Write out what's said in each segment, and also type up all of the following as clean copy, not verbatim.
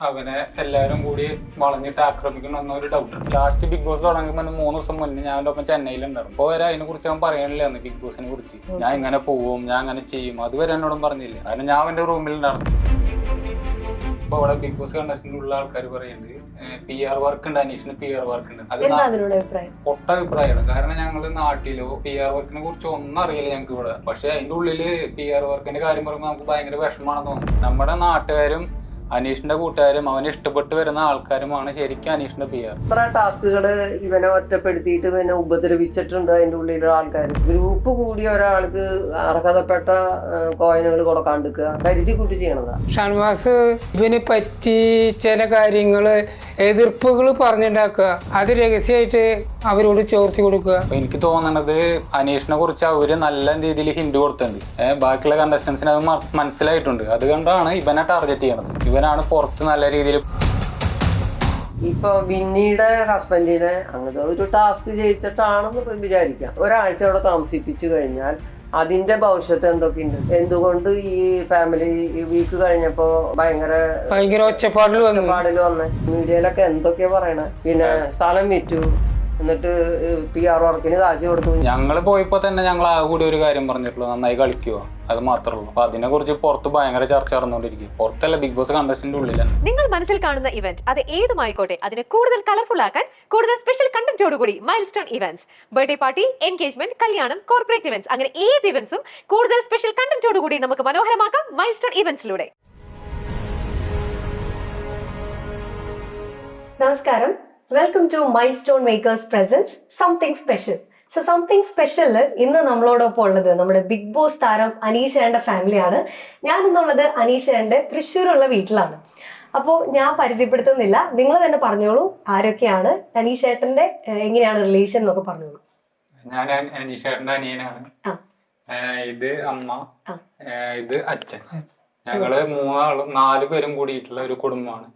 അവനെ എല്ലാവരും കൂടി വളഞ്ഞിട്ട് ആക്രമിക്കണമെന്നൊരു ഡൗട്ട്. ലാസ്റ്റ് ബിഗ് ബോസ് തുടങ്ങുമ്പോൾ 3 ദിവസം മുന്നേ ഞാൻ അവൻ്റെ ഒപ്പം ചെന്നൈയിലുണ്ടായിരുന്നു. അപ്പോൾ വരെ അതിനെ കുറിച്ച് അവൻ പറയണില്ലായിരുന്നു. ബിഗ് ബോസിനെ കുറിച്ച് ഞാൻ ഇങ്ങനെ പോവും, ഞാൻ അങ്ങനെ ചെയ്യും, അതുവരെ എന്നോടും പറഞ്ഞില്ല. കാരണം ഞാൻ അവൻ്റെ റൂമിലുണ്ടായിരുന്നു. ഇപ്പോൾ അവിടെ ബിഗ് ബോസ് കണ്ടസ്റ്റന്റുള്ള ആൾക്കാർ പറയുന്നുണ്ട് PR വർക്ക് ഉണ്ട്, അനീഷിന് PR വർക്ക് ഉണ്ട്. അത് പൊട്ട അഭിപ്രായമാണ്. കാരണം ഞങ്ങൾ നാട്ടിലോ PR വർക്കിനെ കുറിച്ച് ഒന്നും അറിയില്ല ഞങ്ങൾക്ക് ഇവിടെ. പക്ഷെ അതിന്റെ ഉള്ളില് PR വർക്കിന്റെ കാര്യം പറയുമ്പോൾ നമുക്ക് ഭയങ്കര വിഷമമാണെന്ന് തോന്നുന്നു. നമ്മുടെ നാട്ടുകാരും അനീഷിന്റെ കൂട്ടുകാരും അവന് ഇഷ്ടപ്പെട്ട് വരുന്ന ആൾക്കാരുമാണ് ശരിക്കും അനീഷിന്റെ PR. ഇത്ര ടാസ്കുകള് ഇവനെ ഒറ്റപ്പെടുത്തിയിട്ട് ഇവനെ ഉപദ്രവിച്ചിട്ടുണ്ട്. അതിന്റെ ഉള്ളിലുള്ള ആൾക്കാർ ഗ്രൂപ്പ് കൂടി ഒരാൾക്ക് അർഹതപ്പെട്ട കോയിനുകൾ കൊടുക്കാണ്ടിരിക്കുക, കരുതി കൂട്ടി ചെയ്യണതാ. ഷാനവാസ് ഇവന് പറ്റി ചില കാര്യങ്ങള് എതിർപ്പുകൾ പറഞ്ഞുണ്ടാക്കുക, അത് രഹസ്യമായിട്ട് അവരോട് ചോർത്തി കൊടുക്കുക. എനിക്ക് തോന്നണത് അനീഷിനെ കുറിച്ച് അവര് നല്ല രീതിയിൽ ഹിന്റ് കൊടുത്തിട്ടുണ്ട്. ബാക്കിയുള്ള കണ്ടസ്റ്റൻസിന് അത് മനസ്സിലായിട്ടുണ്ട്. അതുകൊണ്ടാണ് ഇവനെ ടാർഗറ്റ് ചെയ്യണത്. ഇവനാണ് പുറത്ത് നല്ല രീതിയിൽ. ഇപ്പൊ വിന്നിയുടെ ഹസ്ബൻഡിനെ അങ്ങനത്തെ ഒരു ടാസ്ക് ജയിച്ചിട്ടാണെന്ന് വിചാരിക്കാം. ഒരാഴ്ച അവിടെ താമസിപ്പിച്ചു കഴിഞ്ഞാൽ അതിന്റെ ഭവിഷ്യത്ത് എന്തൊക്കെയുണ്ട്? എന്തുകൊണ്ട് ഈ ഫാമിലി വീക്ക് കഴിഞ്ഞപ്പോ ഭയങ്കര ഒച്ചപ്പാടിൽ വന്നേ? മീഡിയയിലൊക്കെ എന്തൊക്കെയാ പറയണേ? പിന്നെ സ്ഥലം വിറ്റു, എന്നിട്ട് PR വർക്കിന് കാശ് കൊടുത്തു. ഞങ്ങള് പോയപ്പോ തന്നെ ഞങ്ങൾ ആ കൂടി ഒരു കാര്യം പറഞ്ഞിട്ടുള്ളൂ, നന്നായി കളിക്കുക, അത് മാത്രമേ ഉള്ളൂ. അപ്പൊ അതിനെ കുറിച്ച് പുറത്ത് ഭയങ്കര ചർച്ച നടന്നുകൊണ്ടിരിക്കും. പുറത്തല്ല, ബിഗ് ബോസ് കണ്ടസ്റ്റന്റ് ഉള്ളിലാണ്. നിങ്ങൾ മനസ്സിൽ കാണുന്ന ഇവന്റ് അത് ഏതുമായിക്കോട്ടെ, അതിനെ കൂടുതൽ കളർഫുൾ ആക്കാൻ കൂടുതൽ സ്പെഷ്യൽ കണ്ടന്റോടുകൂടി milestone events, birthday party, engagement, കല്യാണം, കോർപ്പറേറ്റ് ഇവന്റ്സ്, അങ്ങനെ ഏത് ഇവന്റ്സും കൂടുതൽ സ്പെഷ്യൽ കണ്ടന്റോടുകൂടി നമുക്ക് മനോഹരമാക്കാം മൈൽസ്റ്റോൺ ഇവന്റ്സിലൂടെ. നമസ്കാരം, welcome to milestone makers presents something special. So something സ്പെഷ്യലില് ഇന്ന് നമ്മളോടൊപ്പം ഉള്ളത് നമ്മുടെ ബിഗ് ബോസ് താരം അനീഷേന്റെ ഫാമിലിയാണ്. ഞാൻ ഇന്നുള്ളത് അനീഷേന്റെ തൃശ്ശൂരുള്ള വീട്ടിലാണ്. അപ്പോൾ ഞാൻ പരിചയപ്പെടുത്തുന്നില്ല, നിങ്ങൾ തന്നെ പറഞ്ഞോളൂ ആരൊക്കെയാണ്, അനീഷേട്ടന്റെ എങ്ങനെയാണ് റിലേഷൻ എന്നൊക്കെ പറഞ്ഞോളൂ. ഞാൻ അനീഷേട്ടന്റെ അനിയനാണ്. ഇത് അമ്മ, ഇത് അച്ഛൻ. ഞങ്ങള് 4 പേരും കൂടിയിട്ടുള്ള ഒരു കുടുംബമാണ്.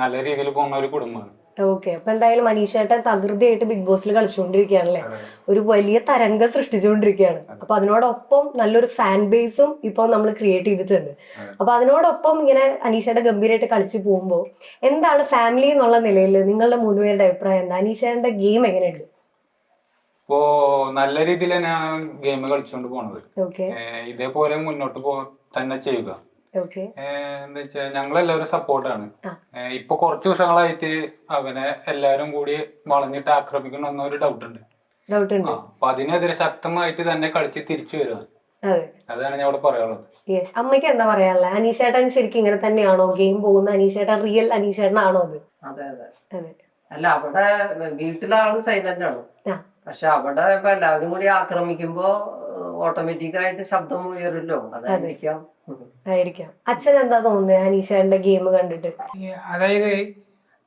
നല്ല രീതിയിൽ പോകുന്ന ഒരു കുടുംബമാണ്. ഓക്കെ, അപ്പൊ എന്തായാലും അനീഷേട്ടൻ തകൃതിയായിട്ട് ബിഗ് ബോസിൽ കളിച്ചുകൊണ്ടിരിക്കുകയാണല്ലേ, ഒരു വലിയ തരംഗം സൃഷ്ടിച്ചുകൊണ്ടിരിക്കുകയാണ്. അപ്പൊ അതിനോടൊപ്പം നല്ലൊരു ഫാൻ ബേസും ഇപ്പൊ നമ്മൾ ക്രിയേറ്റ് ചെയ്തിട്ടുണ്ട്. അപ്പൊ അതിനോടൊപ്പം ഇങ്ങനെ അനീഷേട്ടൻ ഗംഭീരമായിട്ട് കളിച്ചു പോകുമ്പോൾ എന്താണ് ഫാമിലി എന്നുള്ള നിലയിൽ നിങ്ങളുടെ 3 പേരുടെ അഭിപ്രായം എന്താ? അനീഷേട്ടന്റെ ഗെയിം എങ്ങനെയുണ്ട്? ഇപ്പോ നല്ല രീതിയിൽ തന്നെയാണ് ഗെയിം കളിച്ചുകൊണ്ട് പോണത്. ഇതേപോലെ മുന്നോട്ട് തന്നെ ചെയ്യുക. എന്താ വെച്ചാൽ ഞങ്ങളെല്ലാവരും സപ്പോർട്ടാണ്. ഇപ്പൊ കുറച്ച് ദിവസങ്ങളായിട്ട് അവനെ എല്ലാവരും കൂടി വളഞ്ഞിട്ട് ആക്രമിക്കണമെന്നൊരു ഡൗട്ട് ഉണ്ട്. അപ്പൊ അതിനെതിരെ ശക്തമായിട്ട് തന്നെ കളിച്ച് തിരിച്ചു വരിക. അതാണ് ഞാൻ ഇവിടെ പറയാനുള്ളത്. അമ്മയ്ക്ക് എന്താ പറയാനുള്ളത്? അനീഷേട്ടൻ ശരിക്കും ഇങ്ങനെ തന്നെയാണോ ഗെയിം പോകുന്ന? അനീഷേട്ടൻ റിയൽ അനീഷേട്ടനാണോ അത്? അതെ അതെ. അല്ല, അവിടെ വീട്ടിലാള് സൈലന്റ് ആണ്. പക്ഷെ അവിടെ ഇപ്പൊ എല്ലാവരും കൂടി ആക്രമിക്കുമ്പോ ഓട്ടോമാറ്റിക് ആയിട്ട് ശബ്ദം ഉയരുമല്ലോ, അതായിരിക്കാം. അച്ഛൻ എന്താ തോന്നുന്നത് അനീഷേട്ടന്റെ ഗെയിം കണ്ടിട്ട്? അതായത്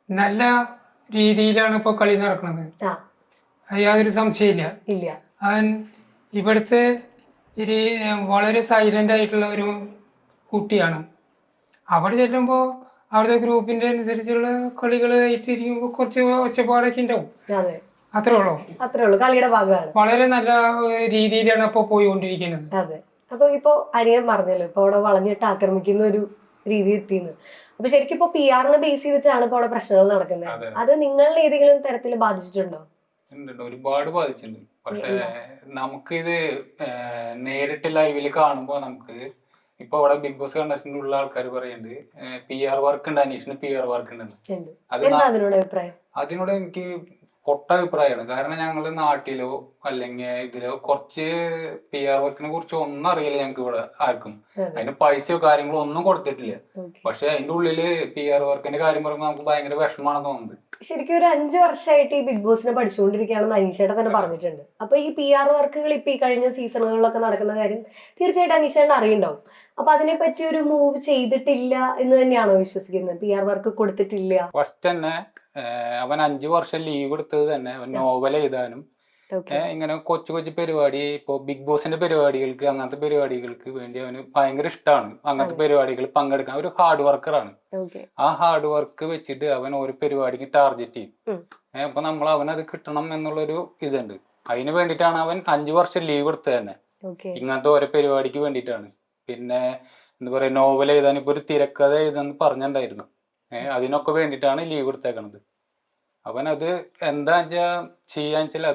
നല്ല രീതിയിലാണ് ഇപ്പൊ കളി നടക്കുന്നത്, അത് യാതൊരു സംശയമില്ല. അവൻ ഇവിടുത്തെ വളരെ സൈലന്റ് ആയിട്ടുള്ള ഒരു കുട്ടിയാണ്. അവിടെ ചെല്ലുമ്പോ അവിടുത്തെ ഗ്രൂപ്പിന്റെ അനുസരിച്ചുള്ള കളികൾ ആയിട്ടിരിക്കുമ്പോ കുറച്ച് ഒച്ചപ്പാടൊക്കെ ഉണ്ടാവും. അത്രേ ഉള്ളൂ, കളിയുടെ ഭാഗമാണ്. വളരെ നല്ല രീതിയിലാണ് ഇപ്പൊ പോയിക്കൊണ്ടിരിക്കുന്നത്. അതെ. അപ്പൊ ഇപ്പൊ അനിയൻ പറഞ്ഞല്ലോ, ഇപ്പൊ അവിടെ വളഞ്ഞിട്ട് ആക്രമിക്കുന്ന ഒരു രീതി എത്തിയെന്ന്. അപ്പൊ ശരിക്കും ഇപ്പൊ PR-നെ ബേസ് ചെയ്തിട്ടാണ് ഇപ്പൊ അവിടെ പ്രശ്നങ്ങൾ നടക്കുന്നത്. അത് നിങ്ങളുടെ ഏതെങ്കിലും തരത്തിൽ ബാധിച്ചിട്ടുണ്ടോ? ഒരുപാട് ബാധിച്ചിട്ടുണ്ട്. പക്ഷെ നമുക്കിത് നേരിട്ട് ലൈവില് കാണുമ്പോ നമുക്ക് ഇപ്പൊ അവിടെ ബിഗ് ബോസ് കണ്ടസ്റ്റന്റ് ഉള്ള ആൾക്കാർ പറയുന്നുണ്ട് PR വർക്ക് ഉണ്ട്, അനീഷിന് PR വർക്ക് ഉണ്ടെന്ന്. അതിനോട് എനിക്ക് പൊട്ട അഭിപ്രായമാണ്. കാരണം ഞങ്ങള് നാട്ടിലോ അല്ലെങ്കിൽ ഇതിലോ കുറച്ച് PR വർക്കിനെ കുറിച്ച് ഒന്നും അറിയില്ല ഞങ്ങൾക്ക് ഇവിടെ ആർക്കും. അതിന് പൈസയോ കാര്യങ്ങളോ ഒന്നും കൊടുത്തിട്ടില്ല. പക്ഷെ അതിന്റെ ഉള്ളില് PR വർക്കിന്റെ കാര്യം പറയുമ്പോൾ നമുക്ക് ഭയങ്കര വിഷമമാണെന്ന് തോന്നുന്നത്. ശരിക്കും ഒരു 5 വർഷമായിട്ട് ഈ ബിഗ് ബോസിനെ പഠിച്ചുകൊണ്ടിരിക്കുകയാണെന്ന് അനീഷേട്ടൻ തന്നെ പറഞ്ഞിട്ടുണ്ട്. അപ്പൊ ഈ PR വർക്കുകൾ ഇപ്പൊ ഈ കഴിഞ്ഞ സീസണുകളിലൊക്കെ നടക്കുന്ന കാര്യം തീർച്ചയായിട്ടും അനീഷേട്ടൻ അറിയുണ്ടാവും. അപ്പൊ അതിനെ പറ്റി ഒരു മൂവ് ചെയ്തിട്ടില്ല എന്ന് തന്നെയാണോ വിശ്വസിക്കുന്നത്? PR വർക്ക് കൊടുത്തിട്ടില്ല. ഫസ്റ്റ് തന്നെ അവൻ 5 വർഷം ലീവ് എടുത്തത് തന്നെ അവൻ നോവൽ എഴുതാനും ഇങ്ങനെ കൊച്ചു കൊച്ചു പരിപാടി, ഇപ്പൊ ബിഗ് ബോസിന്റെ പരിപാടികൾക്ക് അങ്ങനത്തെ പരിപാടികൾക്ക് വേണ്ടി അവന് ഭയങ്കര ഇഷ്ടമാണ്. അങ്ങനത്തെ പരിപാടികളിൽ പങ്കെടുക്കാൻ ഒരു ഹാർഡ് വർക്കറാണ്. ആ ഹാർഡ് വർക്ക് വെച്ചിട്ട് അവൻ ഒരു പരിപാടിക്ക് ടാർഗറ്റ് ചെയ്യും. അപ്പൊ നമ്മൾ അവനത് കിട്ടണം എന്നുള്ളൊരു ഇതുണ്ട്. അതിന് വേണ്ടിയിട്ടാണ് അവൻ 5 വർഷം ലീവ് എടുത്തത് തന്നെ, ഇങ്ങനത്തെ ഓരോ പരിപാടിക്ക് വേണ്ടിയിട്ടാണ്. പിന്നെ എന്താ പറയാ, നോവൽ എഴുതാൻ ഇപ്പൊ ഒരു തിരക്കഥ എഴുതാന്ന് പറഞ്ഞിട്ടുണ്ടായിരുന്നു. അതിനൊക്കെ വേണ്ടിയിട്ടാണ് ലീവ് എടുത്തേക്കണത്. അവനത് എന്താ വെച്ചാൽ ചെയ്യാന്ന് വെച്ചാൽ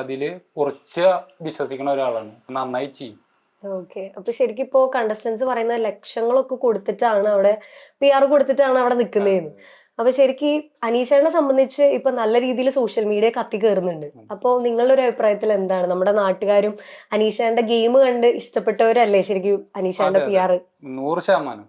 അതില് കുറച്ച് വിശ്വസിക്കുന്ന ഒരാളാണ്, നന്നായി ചെയ്യും. ഓക്കെ, അപ്പൊ ശരിക്കും ഇപ്പോ കണ്ടസ്റ്റൻസ് പറയുന്ന ലക്ഷങ്ങളൊക്കെ കൊടുത്തിട്ടാണ് അവിടെ PR കൊടുത്തിട്ടാണ് അവിടെ നിൽക്കുന്നതെന്ന്. അപ്പൊ ശരിക്കും അനീഷേനെ സംബന്ധിച്ച് ഇപ്പൊ നല്ല രീതിയിൽ സോഷ്യൽ മീഡിയ കത്തി കയറുന്നുണ്ട്. അപ്പൊ നിങ്ങളുടെ ഒരു അഭിപ്രായത്തിൽ എന്താണ്? നമ്മുടെ നാട്ടുകാരും അനീഷേന്റെ ഗെയിം കണ്ട് ഇഷ്ടപ്പെട്ടവരല്ലേ ശരിക്കും അനീഷേന്റെ PR? 100%.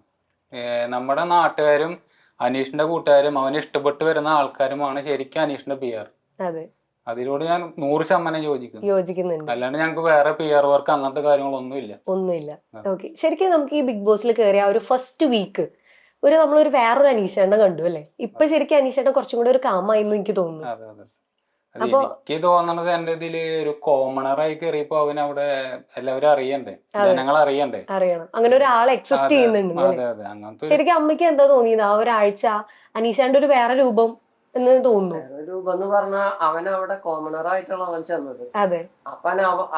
നമ്മുടെ നാട്ടുകാരും അനീഷിന്റെ കൂട്ടുകാരും അവനെ ഇഷ്ടപ്പെട്ട് വരുന്ന ആൾക്കാരുമാണ് ശരിക്കും അനീഷിന്റെ PR. അതെ, അതിനോട് ഞാൻ 100% യോജിക്കുന്നുണ്ട്. അല്ലാണ്ട് ഞങ്ങൾക്ക് വേറെ PR വർക്ക് അങ്ങനത്തെ കാര്യങ്ങളൊന്നുമില്ല. ഒന്നുമില്ല. ഓക്കെ, ശരിക്കും നമുക്ക് ഈ ബിഗ് ബോസിൽ കയറിയ ഒരു ഫസ്റ്റ് വീക്ക് നമ്മളൊരു വേറൊരു അനീഷേനെ കണ്ടു അല്ലെ? ഇപ്പൊ ശരിക്കും അനീഷേനെ കുറച്ചും കൂടി ഒരു കാമായി എന്ന് എനിക്ക് തോന്നുന്നു. അതെ അതെ. എനിക്ക് തോന്നണത് എന്റെ ഇതില് ഒരു കോമണറായി കയറിയപ്പോ അവൻ അവിടെ എല്ലാവരും അറിയണ്ടേ, ജനങ്ങൾ അറിയണ്ടേ, അറിയണം അങ്ങനെ ഒരാൾ എക്സിസ്റ്റ് ചെയ്യുന്നുണ്ട്. അതെ അതെ. അങ്ങനത്തെ ശരിക്കും അമ്മയ്ക്ക് എന്താ തോന്നിയത് ആ ഒരാഴ്ച അനീഷാന്റെ ഒരു വേറെ രൂപം എന്ന് തോന്നുന്നു? രൂപം എന്ന് പറഞ്ഞാൽ അവനവിടെ കോമണർ ആയിട്ടാണ് അവൻ ചെന്നത്. അതെ, അപ്പൊ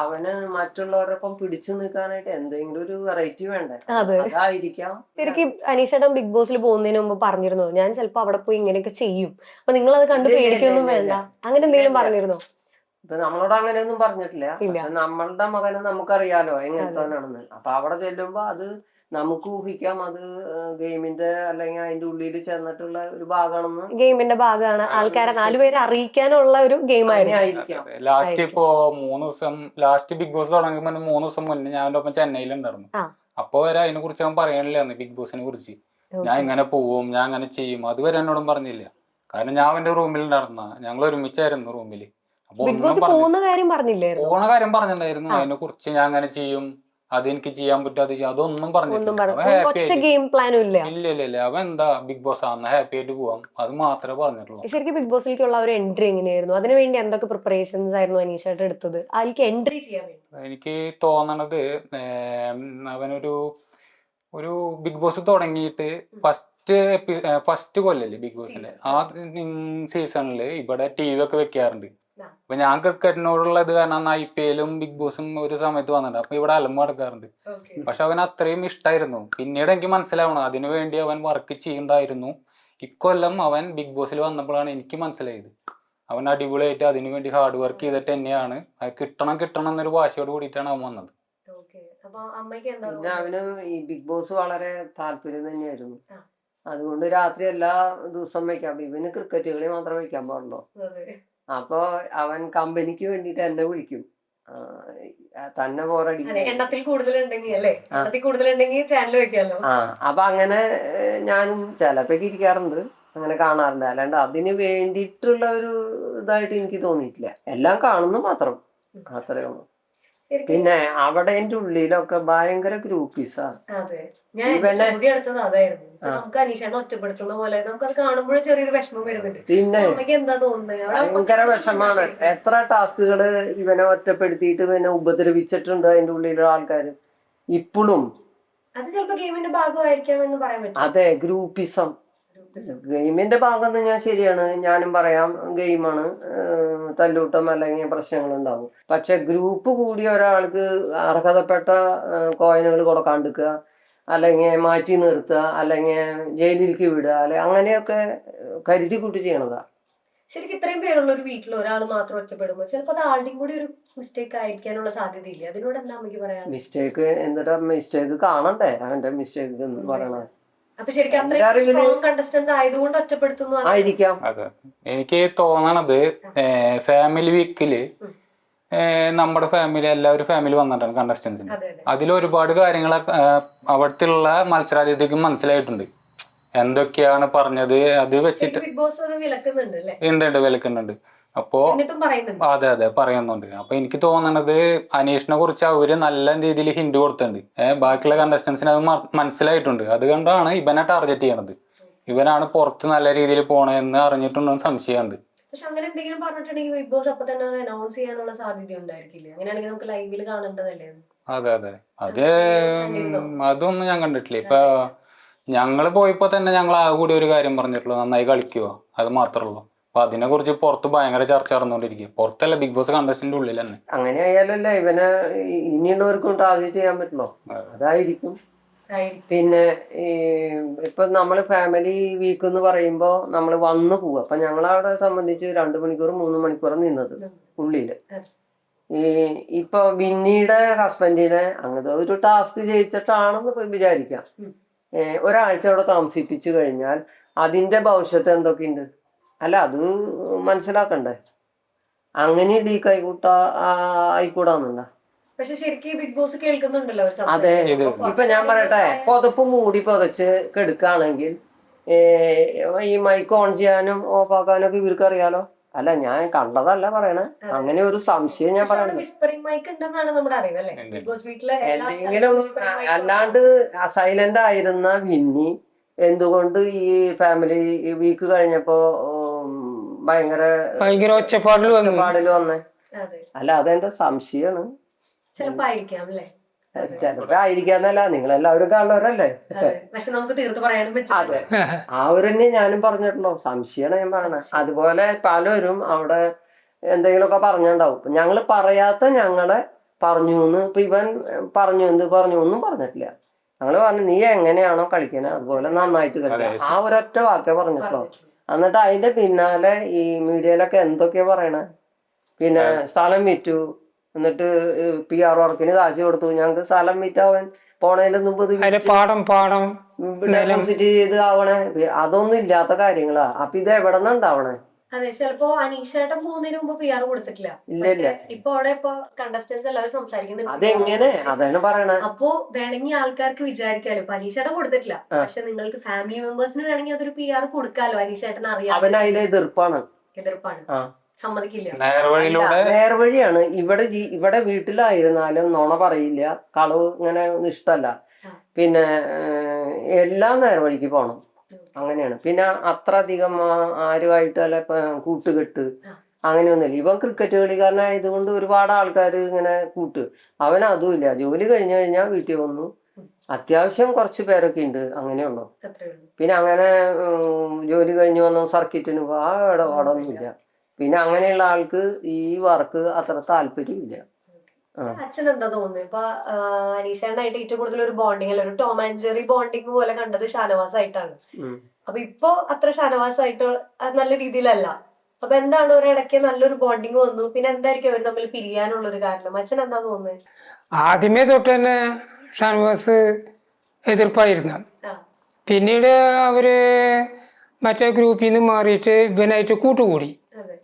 അവന് മറ്റുള്ളവരൊപ്പം പിടിച്ചു നിൽക്കാനായിട്ട് എന്തെങ്കിലും ഒരു വെറൈറ്റി വേണ്ടേ? അതെ. അതായിരിക്കാം. ശരിക്കും അനീഷേട്ടൻ ബിഗ് ബോസിൽ പോകുന്നതിന് മുമ്പ് പറഞ്ഞിരുന്നു ഞാൻ ചിലപ്പോ അവിടെ പോയി ഇങ്ങനെയൊക്കെ ചെയ്യും, അപ്പൊ നിങ്ങൾ അത് കണ്ട് പേടിക്കൊന്നും വേണ്ട, അങ്ങനെ എന്തെങ്കിലും പറഞ്ഞിരുന്നോ? ഇപ്പൊ നമ്മളോട് അങ്ങനെയൊന്നും പറഞ്ഞിട്ടില്ല. പക്ഷെ നമ്മളുടെ മകനെ നമുക്കറിയാലോ എങ്ങനത്തവനാണെന്ന്. അപ്പൊ അവിടെ ചെല്ലുമ്പോ അത് നമുക്ക് ഊഹിക്കാം അത് ഗെയിമിന്റെ അല്ലെങ്കിൽ അതിന്റെ ഉള്ളിൽ ചെന്നിട്ടുള്ള ഒരു ഭാഗമാണെന്ന്. ഗെയിമിന്റെ ഭാഗമാണ്, ആൾക്കാരെ 4 പേരെ അറിയിക്കാനുള്ള ഒരു ഗെയിം ആയിരിക്കും. ലാസ്റ്റ് ഇപ്പോ 3 ദിവസം ലാസ്റ്റ് ബിഗ് ബോസ് തുടങ്ങുമ്പോ 3 ദിവസം മുന്നേ ഞാൻ ഒപ്പം ചെന്നൈയിലുണ്ടായിരുന്നു. അപ്പൊ വരെ അതിനെ കുറിച്ച് അവൻ പറയണില്ലാന്ന്, ബിഗ് ബോസിനെ കുറിച്ച്. ഞാൻ ഇങ്ങനെ പോവും, ഞാൻ അങ്ങനെ ചെയ്യും, അതുവരെ എന്നോടും പറഞ്ഞില്ല. കാരണം ഞാൻ അവന്റെ റൂമിൽ നടന്ന, ഞങ്ങൾ ഒരുമിച്ചായിരുന്നു റൂമില്. അപ്പൊ പോകുന്ന കാര്യം പറഞ്ഞില്ലായിരുന്നു, പോണ കാര്യം പറഞ്ഞിട്ടുണ്ടായിരുന്നു. അതിനെ കുറിച്ച് ഞാൻ അങ്ങനെ ചെയ്യും, അതെനിക്ക് ചെയ്യാൻ പറ്റും, അത് ചെയ്യും, അതൊന്നും പറഞ്ഞിട്ടില്ല. ഇല്ല. അവൻ എന്താ ബിഗ് ബോസ് ആണ്, ഹാപ്പി ആയിട്ട് പോവാം, അത് മാത്രമേ പറഞ്ഞിട്ടുള്ളൂ. ശരിക്കും ബിഗ് ബോസിലേക്കുള്ള ഒരു എൻട്രി എങ്ങനെയായിരുന്നു? അതിനുവേണ്ടി എന്തൊക്കെ പ്രിപ്പറേഷൻസ് ആയിരുന്നു അനീഷായിട്ട് എടുത്തത് അതിലേക്ക് എൻട്രി ചെയ്യാൻ വേണ്ടി? എനിക്ക് തോന്നണത് ഒരു ബിഗ് ബോസ് തുടങ്ങിയിട്ട് ഫസ്റ്റ് കൊല്ലല്ലേ ബിഗ് ബോസിന്റെ ആ സീസണില് ഇവിടെ TV ഒക്കെ വെക്കാറുണ്ട്. അപ്പൊ ഞാൻ ക്രിക്കറ്റിനോടുള്ള ഇത് കാരണം IPL-ഉം ബിഗ് ബോസും ഒരു സമയത്ത് വന്നിട്ടുണ്ട്. അപ്പൊ ഇവിടെ അലമ്പ് നടക്കാറുണ്ട്. പക്ഷെ അവൻ അത്രയും ഇഷ്ടമായിരുന്നു. പിന്നീട് എനിക്ക് മനസ്സിലാവണം അതിനു വേണ്ടി അവൻ വർക്ക് ചെയ്യണ്ടായിരുന്നു. ഇക്കൊല്ലം അവൻ ബിഗ് ബോസിൽ വന്നപ്പോഴാണ് എനിക്ക് മനസ്സിലായത് അവൻ അടിപൊളിയായിട്ട് അതിനു വേണ്ടി ഹാർഡ് വർക്ക് ചെയ്തിട്ട് തന്നെയാണ് അത് കിട്ടണം എന്നൊരു വാശിയോട് കൂടിയിട്ടാണ് അവൻ വന്നത്. പിന്നെ അവന് ഈ ബിഗ് ബോസ് വളരെ താല്പര്യം തന്നെയായിരുന്നു. അതുകൊണ്ട് രാത്രി എല്ലാ ദിവസവും വെക്കാം. ഇവന് ക്രിക്കറ്റ് കളി മാത്രമേ വെക്കാൻ പാടുള്ളൂ. അപ്പൊ അവൻ കമ്പനിക്ക് വേണ്ടിട്ട് എന്നെ വിളിക്കും, തന്നെ അപ്പൊ അങ്ങനെ ഞാനും ചിലപ്പോ ഇരിക്കാറുണ്ട്, അങ്ങനെ കാണാറുണ്ട്. അല്ലാണ്ട് അതിന് വേണ്ടിയിട്ടുള്ള ഒരു ഇതായിട്ട് എനിക്ക് തോന്നിയിട്ടില്ല. എല്ലാം കാണുന്നു മാത്രം, അത്രേ ഉള്ളൂ. പിന്നെ അവിടെ എന്റെ ഉള്ളിലൊക്കെ ഭയങ്കര ഗ്രൂപ്പീസാ. പിന്നെ ഭയങ്കര വിഷമാണ്. എത്ര ടാസ്കുകള് ഇവനെ ഒറ്റപ്പെടുത്തിയിട്ട് ഇവനെ ഉപദ്രവിച്ചിട്ടുണ്ട് അതിന്റെ ഉള്ളിലുള്ള ആൾക്കാര് ഇപ്പോഴും. അതെ, ഗ്രൂപ്പിസം ഗെയിമിന്റെ ഭാഗം ഞാൻ ശരിയാണ്, ഞാനും പറയാം ഗെയിമാണ്, തല്ലൂട്ടം അല്ലെങ്കിൽ പ്രശ്നങ്ങൾ ഉണ്ടാവും. പക്ഷെ ഗ്രൂപ്പ് കൂടിയ ഒരാൾക്ക് അർഹതപ്പെട്ട കോയിനുകൾ കൊടുക്കാണ്ടിരിക്കുക, അല്ലെങ്കിൽ മാറ്റി നിർത്തുക, അല്ലെങ്കിൽ ജയിലിലേക്ക് വിടുക, അല്ലെ അങ്ങനെയൊക്കെ കരുതി കൂട്ടി ചെയ്യണതാ. ശരിക്കും ഇത്രയും പേരുള്ള ഒരു വീട്ടിൽ ഒരാൾ മാത്രം ഒറ്റപ്പെടുമ്പോൾ ചിലപ്പോൾ അത് ആളുടെയും കൂടി ഒരു മിസ്റ്റേക്ക് ആയിരിക്കാനുള്ള സാധ്യതയില്ല. അതിനോട് എന്താ നമുക്ക് പറയാം? മിസ്റ്റേക്ക് എന്നിട്ട് മിസ്റ്റേക്ക് കാണണ്ടേ അവന്റെ മിസ്റ്റേക്ക് എന്ന് പറയണത്. അപ്പൊ ശരിക്കും അത്രയും സ്ട്രോങ് കണ്ടസ്റ്റന്റ് ആയതുകൊണ്ട് ഒറ്റപ്പെടുത്തുന്നു ആയിരിക്കാം. അതെ, എനിക്ക് തോന്നണത് ഫാമിലി വീക്കില് നമ്മുടെ എല്ലാവരും ഫാമിലി വന്നിട്ടാണ് കണ്ടസ്റ്റൻസിന്. അതിലൊരുപാട് കാര്യങ്ങൾ അവിടത്തുള്ള മത്സരാർത്ഥികൾക്ക് മനസ്സിലായിട്ടുണ്ട്. എന്തൊക്കെയാണ് പറഞ്ഞത് അത് വെച്ചിട്ട് ഉണ്ട് വിലക്കുന്നുണ്ട്. അപ്പോ അതെ പറയുന്നുണ്ട്. അപ്പൊ എനിക്ക് തോന്നണത് അനീഷിനെ കുറിച്ച് അവര് നല്ല രീതിയിൽ ഹിന്റ് കൊടുത്തിട്ടുണ്ട്. ബാക്കിയുള്ള കണ്ടസ്റ്റൻസിന് അത് മനസ്സിലായിട്ടുണ്ട്. അതുകൊണ്ടാണ് ഇവനെ ടാർഗറ്റ് ചെയ്യണത്. ഇവനാണ് പുറത്ത് നല്ല രീതിയിൽ പോണെന്ന് അറിഞ്ഞിട്ടുണ്ടോ സംശയമുണ്ട്. പക്ഷെ അങ്ങനെ എന്തെങ്കിലും പറഞ്ഞിട്ടുണ്ടെങ്കിൽ ബിഗ് ബോസ് അപ്പൊ തന്നെ അനൗൺസ് ചെയ്യാനുള്ള സാധ്യത ഉണ്ടായിരിക്കില്ലേ? അങ്ങനെയാണെങ്കിൽ നമുക്ക് ലൈവിൽ കാണേണ്ടതല്ലേ? അതെ അതൊന്നും ഞാൻ കണ്ടിട്ടില്ല. ഇപ്പൊ ഞങ്ങള് പോയപ്പോ തന്നെ ഞങ്ങൾ ആ കൂടി ഒരു കാര്യം പറഞ്ഞിട്ടുള്ളൂ, നന്നായി കളിക്കുവോ, അത് മാത്രമേ. അപ്പൊ അതിനെ കുറിച്ച് പുറത്ത് ഭയങ്കര ചർച്ച നടന്നുകൊണ്ടിരിക്കും. പുറത്തല്ല, ബിഗ് ബോസ് കണ്ടസ്റ്റന്റ് ഉള്ളിൽ തന്നെ. അങ്ങനെ ആയാലല്ലേ ഇവനെ ഇനിയുള്ളവർക്കും ടാർഗറ്റ് ചെയ്യാൻ പറ്റുള്ളൂ. അതായിരിക്കും. പിന്നെ ഈ ഇപ്പൊ നമ്മള് ഫാമിലി വീക്ക് എന്ന് പറയുമ്പോ നമ്മൾ വന്നു പോവുക. അപ്പൊ ഞങ്ങളവിടെ സംബന്ധിച്ച് 2 മണിക്കൂർ 3 മണിക്കൂർ നിന്നത് ഉള്ളില്. ഈ ഇപ്പൊ ബിന്നിയുടെ ഹസ്ബൻഡിനെ അങ്ങനത്തെ ഒരു ടാസ്ക് ചെയ്യിച്ചിട്ടാണെന്ന് ഇപ്പൊ വിചാരിക്കാം. ഒരാഴ്ച അവിടെ താമസിപ്പിച്ചു കഴിഞ്ഞാൽ അതിന്റെ ഭവിഷ്യത്ത് എന്തൊക്കെയുണ്ട്? അല്ല, അത് മനസ്സിലാക്കണ്ടേ? അങ്ങനെ ലീക്ക് ആയിക്കൂടാന്നുണ്ട. പക്ഷെ ശരിക്കും ബിഗ് ബോസ് കേൾക്കുന്നുണ്ടല്ലോ അതെ, ഇപ്പൊ ഞാൻ പറയട്ടെ, പുതപ്പ് മൂടി പുതച്ച് കെടുക്കുകയാണെങ്കിൽ ഈ മൈക്ക് ഓൺ ചെയ്യാനും ഓഫ് ആക്കാനും ഒക്കെ ഇവർക്ക് അറിയാലോ. അല്ല, ഞാൻ കണ്ടതല്ല പറയണേ, അങ്ങനെ ഒരു സംശയം ഞാൻ പറയണത്. എന്തെങ്കിലും അല്ലാണ്ട് സൈലന്റ് ആയിരുന്ന വിന്നി എന്തുകൊണ്ട് ഈ ഫാമിലി വീക്ക് കഴിഞ്ഞപ്പോ ഭയങ്കര ഒച്ചപ്പാടിൽ വന്നേ? അല്ല, അതെന്റെ സംശയമാണ്. ചിലപ്പോ ആയിരിക്കാന്നല്ല, നിങ്ങളെല്ലാവരും കാണുന്നവരല്ലേ. പക്ഷെ നമുക്ക് തീർത്ത് പറയാനും അതെ, ആ ഒരു തന്നെ ഞാനും പറഞ്ഞിട്ടുള്ളൂ. സംശയമാണ് ഞാൻ പറയണേ. അതുപോലെ പലരും അവിടെ എന്തെങ്കിലുമൊക്കെ പറഞ്ഞിട്ടുണ്ടാവും. ഞങ്ങള് പറയാത്ത ഞങ്ങളെ പറഞ്ഞു ഇപ്പൊ ഇവൻ പറഞ്ഞു ഒന്നും പറഞ്ഞിട്ടില്ല. ഞങ്ങള് പറഞ്ഞു നീ എങ്ങനെയാണോ കളിക്കണേ അതുപോലെ നന്നായിട്ട് കളിക്കുക. ആ ഒരൊറ്റ വാക്കേ പറഞ്ഞിട്ടുള്ളൂ. എന്നിട്ട് അതിന്റെ പിന്നാലെ ഈ മീഡിയയിലൊക്കെ എന്തൊക്കെയാ പറയണേ. പിന്നെ സ്ഥലം വിറ്റു, എന്നിട്ട് PR വർക്കിന് കാശ് കൊടുത്തു. ഞങ്ങക്ക് സ്ഥലം വിറ്റാവൻ പോണതിന്റെ മുമ്പ് ഡെപ്പോസിറ്റ് ചെയ്ത് ആവണേ. അതൊന്നും ഇല്ലാത്ത കാര്യങ്ങളാ. അപ്പൊ ഇത് എവിടെ നിന്നുണ്ടാവണേ? അതെ, ചിലപ്പോ അനീഷേട്ടൻ പോകുന്നതിന് മുമ്പ് PR കൊടുത്തിട്ടില്ല. ഇപ്പൊ അവിടെ കണ്ടസ്റ്റൻസ് എല്ലാവരും സംസാരിക്കുന്നുണ്ട്. അതെങ്ങനെ? അതാണ് പറയണേ. അപ്പോ വേണമെങ്കിൽ ആൾക്കാർക്ക് വിചാരിക്കാലോ ഇപ്പൊ അനീഷേട്ടൻ കൊടുത്തിട്ടില്ല, പക്ഷെ നിങ്ങൾക്ക് ഫാമിലി മെമ്പേഴ്സിന് വേണമെങ്കിൽ അതൊരു PR കൊടുക്കാലോ. അനീഷേട്ടൻ അറിയാം, അവൻ അതിലെ എതിർപ്പാണ്. സമ്മതിക്കില്ല. നേർവഴിയാണ്. ഇവിടെ വീട്ടിലായിരുന്നാലും നുണ പറയില്ല, കളവ് ഇങ്ങനെ ഇഷ്ടല്ല. പിന്നെ എല്ലാം നേർവഴിക്ക് പോണം, അങ്ങനെയാണ്. പിന്നെ അത്ര അധികം ആരുമായിട്ടല്ല കൂട്ടുകെട്ട് അങ്ങനെയൊന്നുമില്ല. ഇവൻ ക്രിക്കറ്റ് കളിക്കാരനായതുകൊണ്ട് ഒരുപാട് ആൾക്കാർ ഇങ്ങനെ അവൻ അതുമില്ല. ജോലി കഴിഞ്ഞു കഴിഞ്ഞാൽ വീട്ടിൽ വന്നു, അത്യാവശ്യം കുറച്ച് പേരൊക്കെ ഉണ്ട്, അങ്ങനെയുള്ളൂ. പിന്നെ അങ്ങനെ ജോലി കഴിഞ്ഞ് വന്ന സർക്കിറ്റിന് ആ ഇടപാടൊന്നുമില്ല. പിന്നെ അങ്ങനെയുള്ള ആൾക്ക് ഈ വർക്ക് അത്ര താല്പര്യമില്ല. അച്ഛൻ എന്താ തോന്നുന്നു? ഇപ്പൊ അനീഷാനായിട്ട് ഏറ്റവും കൂടുതൽ ഒരു ബോണ്ടിങ് അല്ല, ഒരു ടോം ആൻഡ് ജെറി ബോണ്ടിങ് പോലെ കണ്ടത് ഷാനവാസ് ആയിട്ടാണ്. അപ്പൊ ഇപ്പൊ അത്ര ഷാനവാസ് ആയിട്ട് നല്ല രീതിയിലല്ല. അപ്പൊ എന്താണ് ഒരിടയ്ക്ക് നല്ലൊരു ബോണ്ടിങ് വന്നു, പിന്നെ എന്തായിരിക്കും അവർ തമ്മിൽ പിരിയാനുള്ള ഒരു കാരണം? അച്ഛൻ എന്താ തോന്നുന്നത്? ആദ്യമേ തൊട്ട് തന്നെ ഷാനവാസ് എതിർപ്പായിരുന്നു. പിന്നീട് അവര് മറ്റേ ഗ്രൂപ്പിൽ നിന്ന് മാറിയിട്ട് ഇവനായിട്ട് കൂട്ടുകൂടി.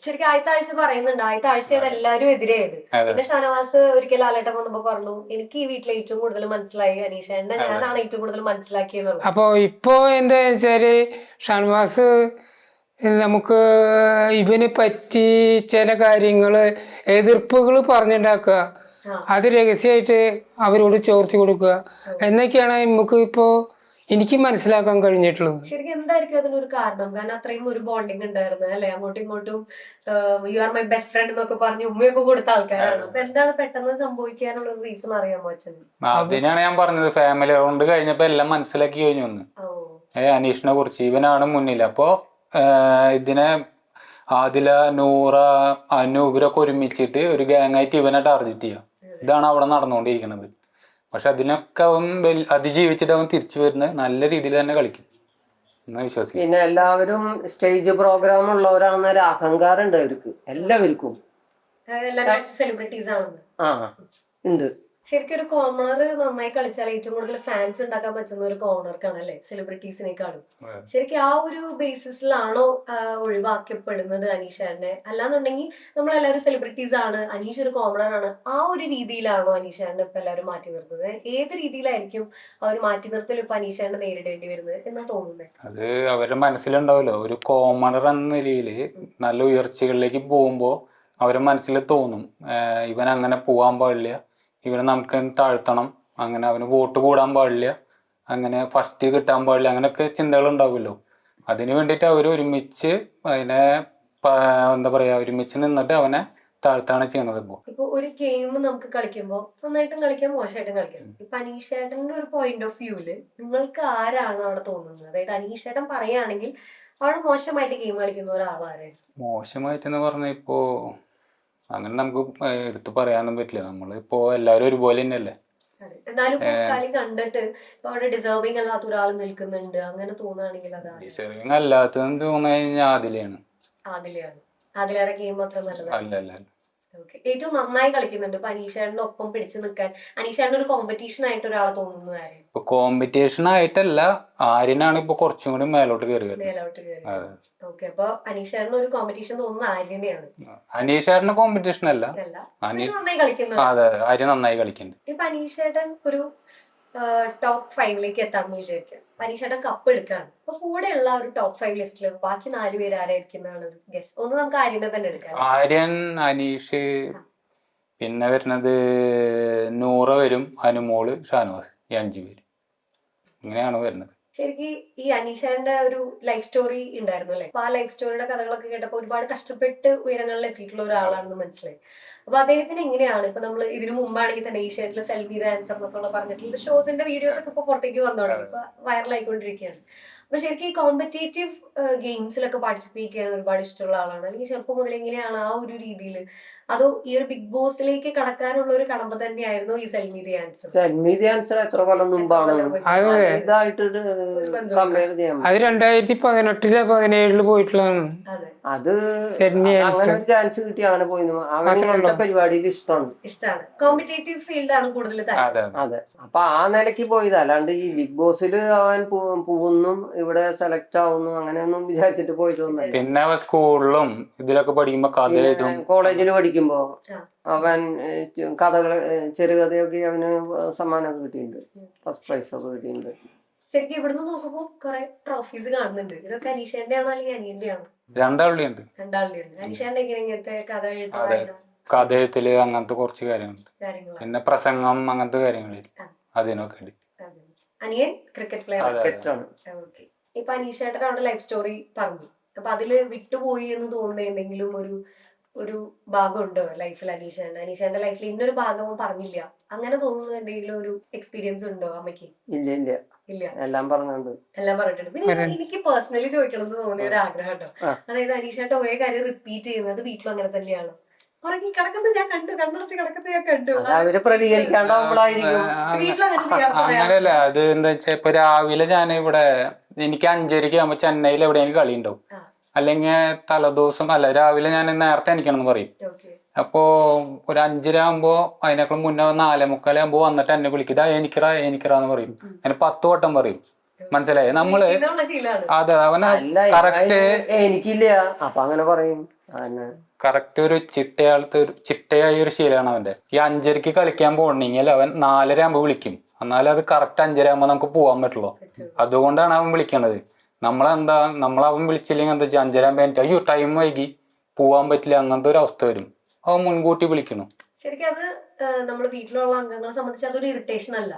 ശരിക്കും ആദ്യത്തെ ആഴ്ച പറയുന്നുണ്ട്, ആദ്യത്തെ ആഴ്ചയാണ് എല്ലാരും എതിരായത്. പിന്നെ ഷാനവാസ് ഒരിക്കൽ ലാലേട്ടൻ വന്നപ്പോ പറഞ്ഞു, എനിക്ക് ഈ വീട്ടിൽ ഏറ്റവും കൂടുതൽ മനസ്സിലായി അനീഷേട്ടനെ ഞാനാണ് ഏറ്റവും കൂടുതൽ മനസ്സിലാക്കിയത്. അപ്പൊ ഇപ്പൊ എന്താ വെച്ചാല് ഷാനവാസ് നമുക്ക് ഇവന് പറ്റി ചില കാര്യങ്ങള് എതിർപ്പുകൾ പറഞ്ഞുണ്ടാക്കുക, അത് രഹസ്യമായിട്ട് അവരോട് ചോർത്തി കൊടുക്കുക എന്നൊക്കെയാണ് നമുക്ക് ഇപ്പോ എനിക്ക് മനസ്സിലാക്കാൻ കഴിഞ്ഞിട്ടുള്ളത്. ശരിക്കും എന്തായിരിക്കും അതിനൊരു കാരണം? കാരണം അത്രയും ഒരു ബോണ്ടിങ് ഉണ്ടായിരുന്നു അല്ലെ, അങ്ങോട്ടും ഇങ്ങോട്ടും you are my best friend എന്നൊക്കെ പറഞ്ഞ് ഉമ്മയൊക്കെ കൊടുത്ത ആൾക്കാരാണ്. അപ്പൊ എന്താണ് പെട്ടെന്ന് സംഭവിക്കാനുള്ള ഒരു റീസൺ അറിയാമോ അച്ഛൻ? അതിനാണ് ഞാൻ പറഞ്ഞത്, ഫാമിലി കൊണ്ട് കഴിഞ്ഞപ്പോ എല്ലാം മനസ്സിലാക്കി കഴിഞ്ഞു വന്ന് അനീഷിനെ കുറിച്ച്. ഇവനാണ് മുന്നിൽ. അപ്പോ ഇതിനെ ആദില, നൂറ, അനു ഇവരൊക്കെ ഒരുമിച്ചിട്ട് ഒരു ഗ്യാങ്ങായിട്ട് ഇവനെ ടാർഗറ്റ് ചെയ്യാം. ഇതാണ് അവിടെ നടന്നുകൊണ്ടിരിക്കുന്നത്. പക്ഷെ അതിനൊക്കെ അവൻ അതിജീവിച്ചിട്ട് അവൻ തിരിച്ചു വരുന്നത് നല്ല രീതിയിൽ തന്നെ കളിക്കും എന്ന് വിശ്വസിക്കും. പിന്നെ എല്ലാവരും സ്റ്റേജ് പ്രോഗ്രാം ഉള്ളവരാണെന്നൊരു അഹങ്കാരം ഉണ്ട് അവർക്ക് എല്ലാവർക്കും. സെലിബ്രിറ്റീസ് ആണെന്ന് ഉണ്ട്. ശരിക്കും ഒരു കോമണർ നന്നായി കളിച്ചാൽ ഏറ്റവും കൂടുതൽ ഫാൻസ് ഉണ്ടാക്കാൻ പറ്റുന്ന ഒരു കോമണർക്കാണ് അല്ലെ, സെലിബ്രിറ്റീസിനേക്കാളും. ശരിക്കും ആ ഒരു ബേസിസിലാണോ ഒഴിവാക്കപ്പെടുന്നത് അനീഷേട്ടനെ? അല്ലാന്നുണ്ടെങ്കിൽ നമ്മളെല്ലാവരും സെലിബ്രിറ്റീസ് ആണ്, അനീഷ് ഒരു കോമണർ ആണ്, ആ ഒരു രീതിയിലാണോ അനീഷേട്ടനെ ഇപ്പൊ എല്ലാവരും മാറ്റി നിർത്തുന്നത്? ഏത് രീതിയിലായിരിക്കും ആ ഒരു മാറ്റി നിർത്തൽ ഇപ്പൊ അനീഷേട്ടനെ നേരിടേണ്ടി വരുന്നത് എന്നാ തോന്നുന്നത്? അത് അവരുടെ മനസ്സിലുണ്ടാവല്ലോ, ഒരു കോമണർ എന്ന നിലയിൽ നല്ല ഉയർച്ചകളിലേക്ക് പോകുമ്പോ അവരുടെ മനസ്സിൽ തോന്നും ഇവൻ അങ്ങനെ പോകാൻ പാടില്ല, ഇവനെ നമുക്ക് താഴ്ത്തണം, അങ്ങനെ അവന് വോട്ട് കൂടാൻ പാടില്ല, അങ്ങനെ ഫസ്റ്റ് കിട്ടാൻ പാടില്ല, അങ്ങനെയൊക്കെ ചിന്തകൾ ഉണ്ടാവുമല്ലോ. അതിന് വേണ്ടിയിട്ട് അവർ ഒരുമിച്ച് അതിനെ എന്താ പറയാ ഒരുമിച്ച് നിന്നിട്ട് അവനെ താഴ്ത്താണ് ചെയ്യണത്. ഇപ്പൊ ഒരു ഗെയിം നമുക്ക് കളിക്കുമ്പോൾ നന്നായിട്ടും കളിക്കാം മോശമായിട്ടും കളിക്കാം. ഇപ്പൊ അനീഷേട്ടന്റെ ഒരു പോയിന്റ് ഓഫ് വ്യൂവില് നിങ്ങൾക്ക് ആരാണ് അവിടെ തോന്നുന്നത്? അതായത് അനീഷേട്ടൻ പറയുകയാണെങ്കിൽ അവിടെ മോശമായിട്ട് ഗെയിം കളിക്കുന്ന ഒരാളാരാണ്? മോശമായിട്ടെന്ന് പറഞ്ഞാൽ ഇപ്പോ അങ്ങനെ നമുക്ക് എടുത്ത് പറയാനൊന്നും പറ്റില്ല. നമ്മളിപ്പോ എല്ലാവരും ഒരുപോലെ തന്നെയല്ലേ. എന്നാലും ഇപ്പൊ കളി കണ്ടിട്ട് ഇപ്പൊ അവിടെ ഡിസേർവിംഗ് അല്ലാത്ത ഒരാൾ നിൽക്കുന്നുണ്ട് അങ്ങനെ തോന്നുകയാണെങ്കിൽ അതാണ് ഡിസേർവിംഗ് അല്ലാത്തതെന്ന് തോന്നുന്നു കഴിഞ്ഞാൽ അതിലെയാണ്. ആദിലയാണ്. ആദിലയുടെ ഗെയിം അത്ര നല്ലതാണ്. അല്ല ഓക്കെ. ഏറ്റവും നന്നായി കളിക്കുന്നുണ്ട് ഇപ്പൊ അനീഷേട്ടന്റെ ഒപ്പം പിടിച്ചു നിൽക്കാൻ അനീഷേട്ടൻ ഒരു കോമ്പറ്റീഷൻ ആയിട്ട് ഒരാളെ തോന്നുന്നു ആര്? ഇപ്പൊ കോമ്പറ്റീഷൻ ആയിട്ടല്ല, ആര്യനാണ് ഇപ്പൊ കുറച്ചും കൂടി മേലോട്ട് കയറി വരുന്നത്. മേലോട്ട് കയറി. ഓക്കെ. അപ്പൊ അനീഷേട്ടന് ഒരു കോമ്പറ്റീഷൻ തോന്നുന്ന ആര്യനെയാണ്. അനീഷേട്ടന് കോമ്പറ്റീഷൻ അല്ല, അല്ല. അനീഷ് നന്നായി കളിക്കുന്നു. അതെ ആര്യ നന്നായി കളിക്കുന്നുണ്ട്. ഇപ്പൊ അനീഷേട്ടൻ ഒരു ടോപ്പ് 5ലേക്ക് എത്താണെന്ന് വിചാരിക്കാം. അനീഷേട്ടൻ കപ്പ് എടുക്കാണ്. അപ്പൊ കൂടെയുള്ള ഒരു ടോപ്പ് 5 ലിസ്റ്റില് ബാക്കി 4 പേര് ആരായിരിക്കുന്നതാണ് ഒരു ഗസ്? ഒന്ന് നമുക്ക് ആര്യനെ തന്നെ എടുക്കാം. ആര്യൻ, അനീഷ്, പിന്നെ വരുന്നത് നൂറ വരും, അനുമോള്, ഷാനവാസ്, ഈ 5 പേര് ഇങ്ങനെയാണ് വരുന്നത്. ശരിക്കും ഈ അനീഷേട്ടന്റെ ഒരു ലൈഫ് സ്റ്റോറി ഉണ്ടായിരുന്നു അല്ലെ? അപ്പൊ ആ ലൈഫ് സ്റ്റോറിയുടെ കഥകളൊക്കെ കേട്ടപ്പോ ഒരുപാട് കഷ്ടപ്പെട്ട് ഉയരങ്ങളിൽ എത്തിയിട്ടുള്ള ഒരാളാണെന്ന് മനസ്സിലായി. അപ്പൊ അദ്ദേഹത്തിന് എങ്ങനെയാണ് ഇപ്പൊ നമ്മൾ ഇതിനു മുമ്പാണെങ്കിൽ തന്നെ ഏഷ്യാനെറ്റിലെ സെൽവി ദ ആൻസർ എന്നൊക്കെ പറഞ്ഞിട്ടുള്ള ഷോസിന്റെ വീഡിയോസ് ഒക്കെ ഇപ്പൊ പുറത്തേക്ക് വന്നു തുടങ്ങി, ഇപ്പൊ വൈറലായിക്കൊണ്ടിരിക്കുകയാണ്. അപ്പൊ ശരിക്കും ഈ കോമ്പറ്റേറ്റീവ് ഗെയിംസിലൊക്കെ പാർട്ടിസിപ്പേറ്റ് ചെയ്യാൻ ഒരുപാട് ഇഷ്ടമുള്ള ആളാണ്, അല്ലെങ്കിൽ ചെറുപ്പം മുതൽ എങ്ങനെയാണ് ആ ഒരു രീതിയിൽ, അതോ ഈ ഒരു ബിഗ് ബോസിലേക്ക് കടക്കാനുള്ള ഒരു കടമ്പ തന്നെയായിരുന്നു ഈ Selvi the answer? Selvi the answer എത്ര കൊല്ലം മുമ്പാണ്, ഇതായിട്ട് കമ്പയർ ചെയ്യാൻ അത് 2018 17 പോയിട്ടുള്ളതാണ്. അത് അങ്ങനെ ഒരു ചാൻസ് കിട്ടി അങ്ങനെ പോയി. അവന് പരിപാടിയിൽ ഇഷ്ടമാണ്, കോമ്പറ്റേറ്റീവ് ഫീൽഡാണ് കൂടുതൽ. അതെ. അപ്പൊ ആ നിലയ്ക്ക് പോയത്, അല്ലാണ്ട് ഈ ബിഗ് ബോസിൽ അവൻ പോകുന്നു ഇവിടെ സെലക്ട് ആവുന്നു അങ്ങനെയൊന്നും വിചാരിച്ചിട്ട് പോയതൊന്നും. പിന്നെ അവൻ സ്കൂളിലും ഇതിലൊക്കെ പഠിക്കുമ്പോ കഥ എഴുതും. കോളേജിൽ പഠിക്കുമ്പോ അവൻ കഥകള് ചെറുകഥയൊക്കെ അവന് സമ്മാനമൊക്കെ കിട്ടിയിട്ടുണ്ട്, ഫസ്റ്റ് പ്രൈസ് ഒക്കെ കിട്ടിയിട്ടുണ്ട്. ശരിക്കും ഇവിടുന്ന് നോക്കുമ്പോ കുറെ ട്രോഫീസ് കാണുന്നുണ്ട്. ഇതൊക്കെ അനീഷേന്റെ ആണോ അല്ലെങ്കിൽ അനിയന്റെ ആണോ? രണ്ടാളുണ്ട്. അനീഷേന്റെ എങ്ങനെ ഇങ്ങനത്തെ കഥ കഥ എഴുത്തില് അങ്ങനത്തെ കുറച്ച് കാര്യങ്ങളുണ്ട്, പിന്നെ പ്രസംഗം അങ്ങനത്തെ കാര്യങ്ങളിൽ അതിനൊക്കെ. അനിയൻ ക്രിക്കറ്റ് പ്ലെയർ ആണ്. ഇപ്പൊ അനീഷേട്ടൻ അവിടെ ലൈഫ് സ്റ്റോറി പറഞ്ഞു, അപ്പൊ അതില് വിട്ടുപോയി എന്ന് തോന്നുന്ന എന്തെങ്കിലും ഒരു ഭാഗമുണ്ടോ ലൈഫിൽ? അനീഷേന്റെ ലൈഫിൽ ഇന്നൊരു ഭാഗം പറഞ്ഞില്ല അങ്ങനെ തോന്നുന്നു എന്തെങ്കിലും ഒരു എക്സ്പീരിയൻസ് ഉണ്ടോ അമ്മയ്ക്ക്? ഇല്ല, എല്ലാം പറഞ്ഞിട്ടുണ്ട്. പിന്നെ എനിക്ക് പേഴ്സണലി ചോദിക്കണം എന്ന് തോന്നിയ ഒരു ആഗ്രഹം കേട്ടോ, അതായത് അനീഷേട്ടൻ ഒരേ കാര്യം റിപ്പീറ്റ് ചെയ്യുന്നത് വീട്ടിലും അങ്ങനെ തന്നെയാണോ? ഉറങ്ങി കിടക്കുന്നത് ഞാൻ കണ്ടു, കണ്ണടച്ച് കിടക്കുന്നത് ഞാൻ കണ്ടു. അങ്ങനെയല്ല, അത് എന്താ വെച്ചാ ഇപ്പൊ രാവിലെ ഞാൻ ഇവിടെ എനിക്ക് 5:30 ആകുമ്പോ ചെന്നൈയിൽ എവിടെയെങ്കിലും കളി ഉണ്ടാവും, അല്ലെങ്കിൽ തലേദിവസം അല്ല രാവിലെ ഞാൻ നേരത്തെ എണിക്കണം എന്ന് പറയും. അപ്പോ ഒരു 5:30 ആകുമ്പോ അതിനേക്കാൾ മുന്നേ 4:45 ആകുമ്പോ വന്നിട്ട് എന്നെ വിളിക്കും, ഇതാ എനിക്കറാന്ന് പറയും. അങ്ങനെ 10 വട്ടം പറയും. മനസ്സിലായി? നമ്മള് അതെ അവന് കറക്റ്റ് എനിക്കില്ല അപ്പൊ അങ്ങനെ പറയും. കറക്റ്റ് ഒരു ചിട്ടയായ ഒരു ശീലമാണ് അവന്റെ. ഈ 5:30 കളിക്കാൻ പോകണമെങ്കിൽ അവൻ 4:30 ആകുമ്പോ വിളിക്കും, എന്നാലും അത് കറക്റ്റ് 5:30 ആകുമ്പോ നമുക്ക് പോകാൻ പറ്റുള്ളൂ. അതുകൊണ്ടാണ് അവൻ വിളിക്കണത്. നമ്മളവൻ വിളിച്ചില്ലെങ്കിൽ എന്താ വെച്ചാൽ 5:30 ആകുമ്പോ എനിക്ക് അയ്യോ ടൈം വൈകി പോവാൻ പറ്റില്ല, അങ്ങനത്തെ ഒരു അവസ്ഥ വരും. അവൻ മുൻകൂട്ടി വിളിക്കണം. ശരിക്കും അത് നമ്മുടെ വീട്ടിലുള്ള അംഗങ്ങളെ സംബന്ധിച്ച് അതൊരു ഇറിറ്റേഷൻ അല്ല.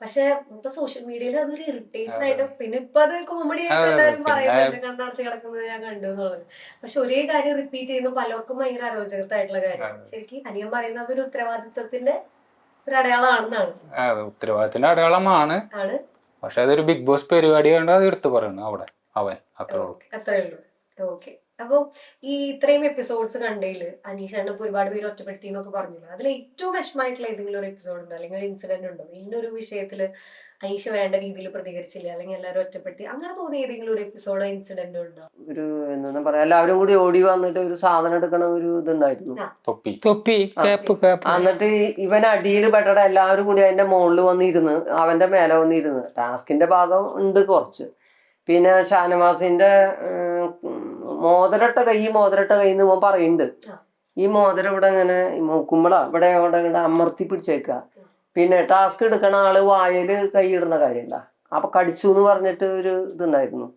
പക്ഷെ ഇപ്പൊ സോഷ്യൽ മീഡിയയിൽ അതൊരു ഇറിറ്റേഷൻ ആയിട്ട്, പിന്നെ ഇപ്പൊ അത് കോമഡി ആയിട്ട് എല്ലാവരും പറയുന്നുണ്ട് കണ്ണടച്ച് കിടക്കുന്നത് ഞാൻ കണ്ടു എന്നുള്ളത്. പക്ഷെ ഒരേ കാര്യം റിപ്പീറ്റ് ചെയ്യുന്ന പലർക്കും ഭയങ്കര അരോചകത്തായിട്ടുള്ള കാര്യം. ശരിക്കും അനിയൻ പറയുന്നത് അതൊരു ഉത്തരവാദിത്വത്തിന്റെ ഒരു അടയാളമാണെന്നാണ്. ഉത്തരവാദിത്തത്തിന്റെ അടയാളമാണ്, പക്ഷെ അതൊരു ബിഗ് ബോസ് പരിപാടി കണ്ട് അത് എടുത്തു പറയണം അവിടെ അവൻ. അത്രേ ഉള്ളൂ. ഓക്കെ. അപ്പൊ ഈ ഇത്രയും എപ്പിസോഡ്സ് കണ്ടതില് അനീഷാണ് ഒരുപാട് പേര് ഒറ്റപ്പെടുത്തി എന്നൊക്കെ പറഞ്ഞില്ല, അതിൽ ഏറ്റവും വിഷമമായിട്ടുള്ള ഏതെങ്കിലും ഒരു എപ്പിസോഡ് ഉണ്ടോ, അല്ലെങ്കിൽ ഒരു ഇൻസിഡന്റ് ഉണ്ടോ? ഇന്നൊരു വിഷയത്തില് അനീഷ വേണ്ട രീതിയിൽ പ്രതികരിച്ചില്ല, അല്ലെങ്കിൽ എല്ലാവരും ഒറ്റപ്പെടുത്തി, അങ്ങനെ തോന്നിയ ഏതെങ്കിലും ഒരു എപ്പിസോഡോ ഇൻസിഡന്റോ ഉണ്ടോ? ഒരു എന്താ പറയാ, എല്ലാവരും കൂടി ഓടി വന്നിട്ട് ഒരു സാധനം എടുക്കണ ഒരു ഇതുണ്ടായിരുന്നു, തൊപ്പി. എന്നിട്ട് ഇവൻ അടിയിൽ പെട്ടട എല്ലാവരും കൂടി അതിന്റെ മുകളിൽ വന്നിരുന്ന് അവന്റെ മേലെ വന്നിരുന്ന്. ടാസ്കിന്റെ ഭാഗം ഉണ്ട് കുറച്ച്. പിന്നെ ഷാനവാസിന്റെ മോതിരട്ട കൈ എന്ന് ഇവൻ പറയുന്നുണ്ട്. ഈ മോതിരം ഇവിടെ ഇങ്ങനെ നോക്കുമ്പോഴാ ഇവിടെ ഇങ്ങനെ അമർത്തി പിടിച്ചേക്കുക. പിന്നെ ടാസ്ക് എടുക്കണ ആള് വായല് കൈ ഇടുന്ന കാര്യണ്ട, അപ്പൊ കടിച്ചു എന്ന് പറഞ്ഞിട്ട് ഒരു ഇതുണ്ടായിരുന്നു.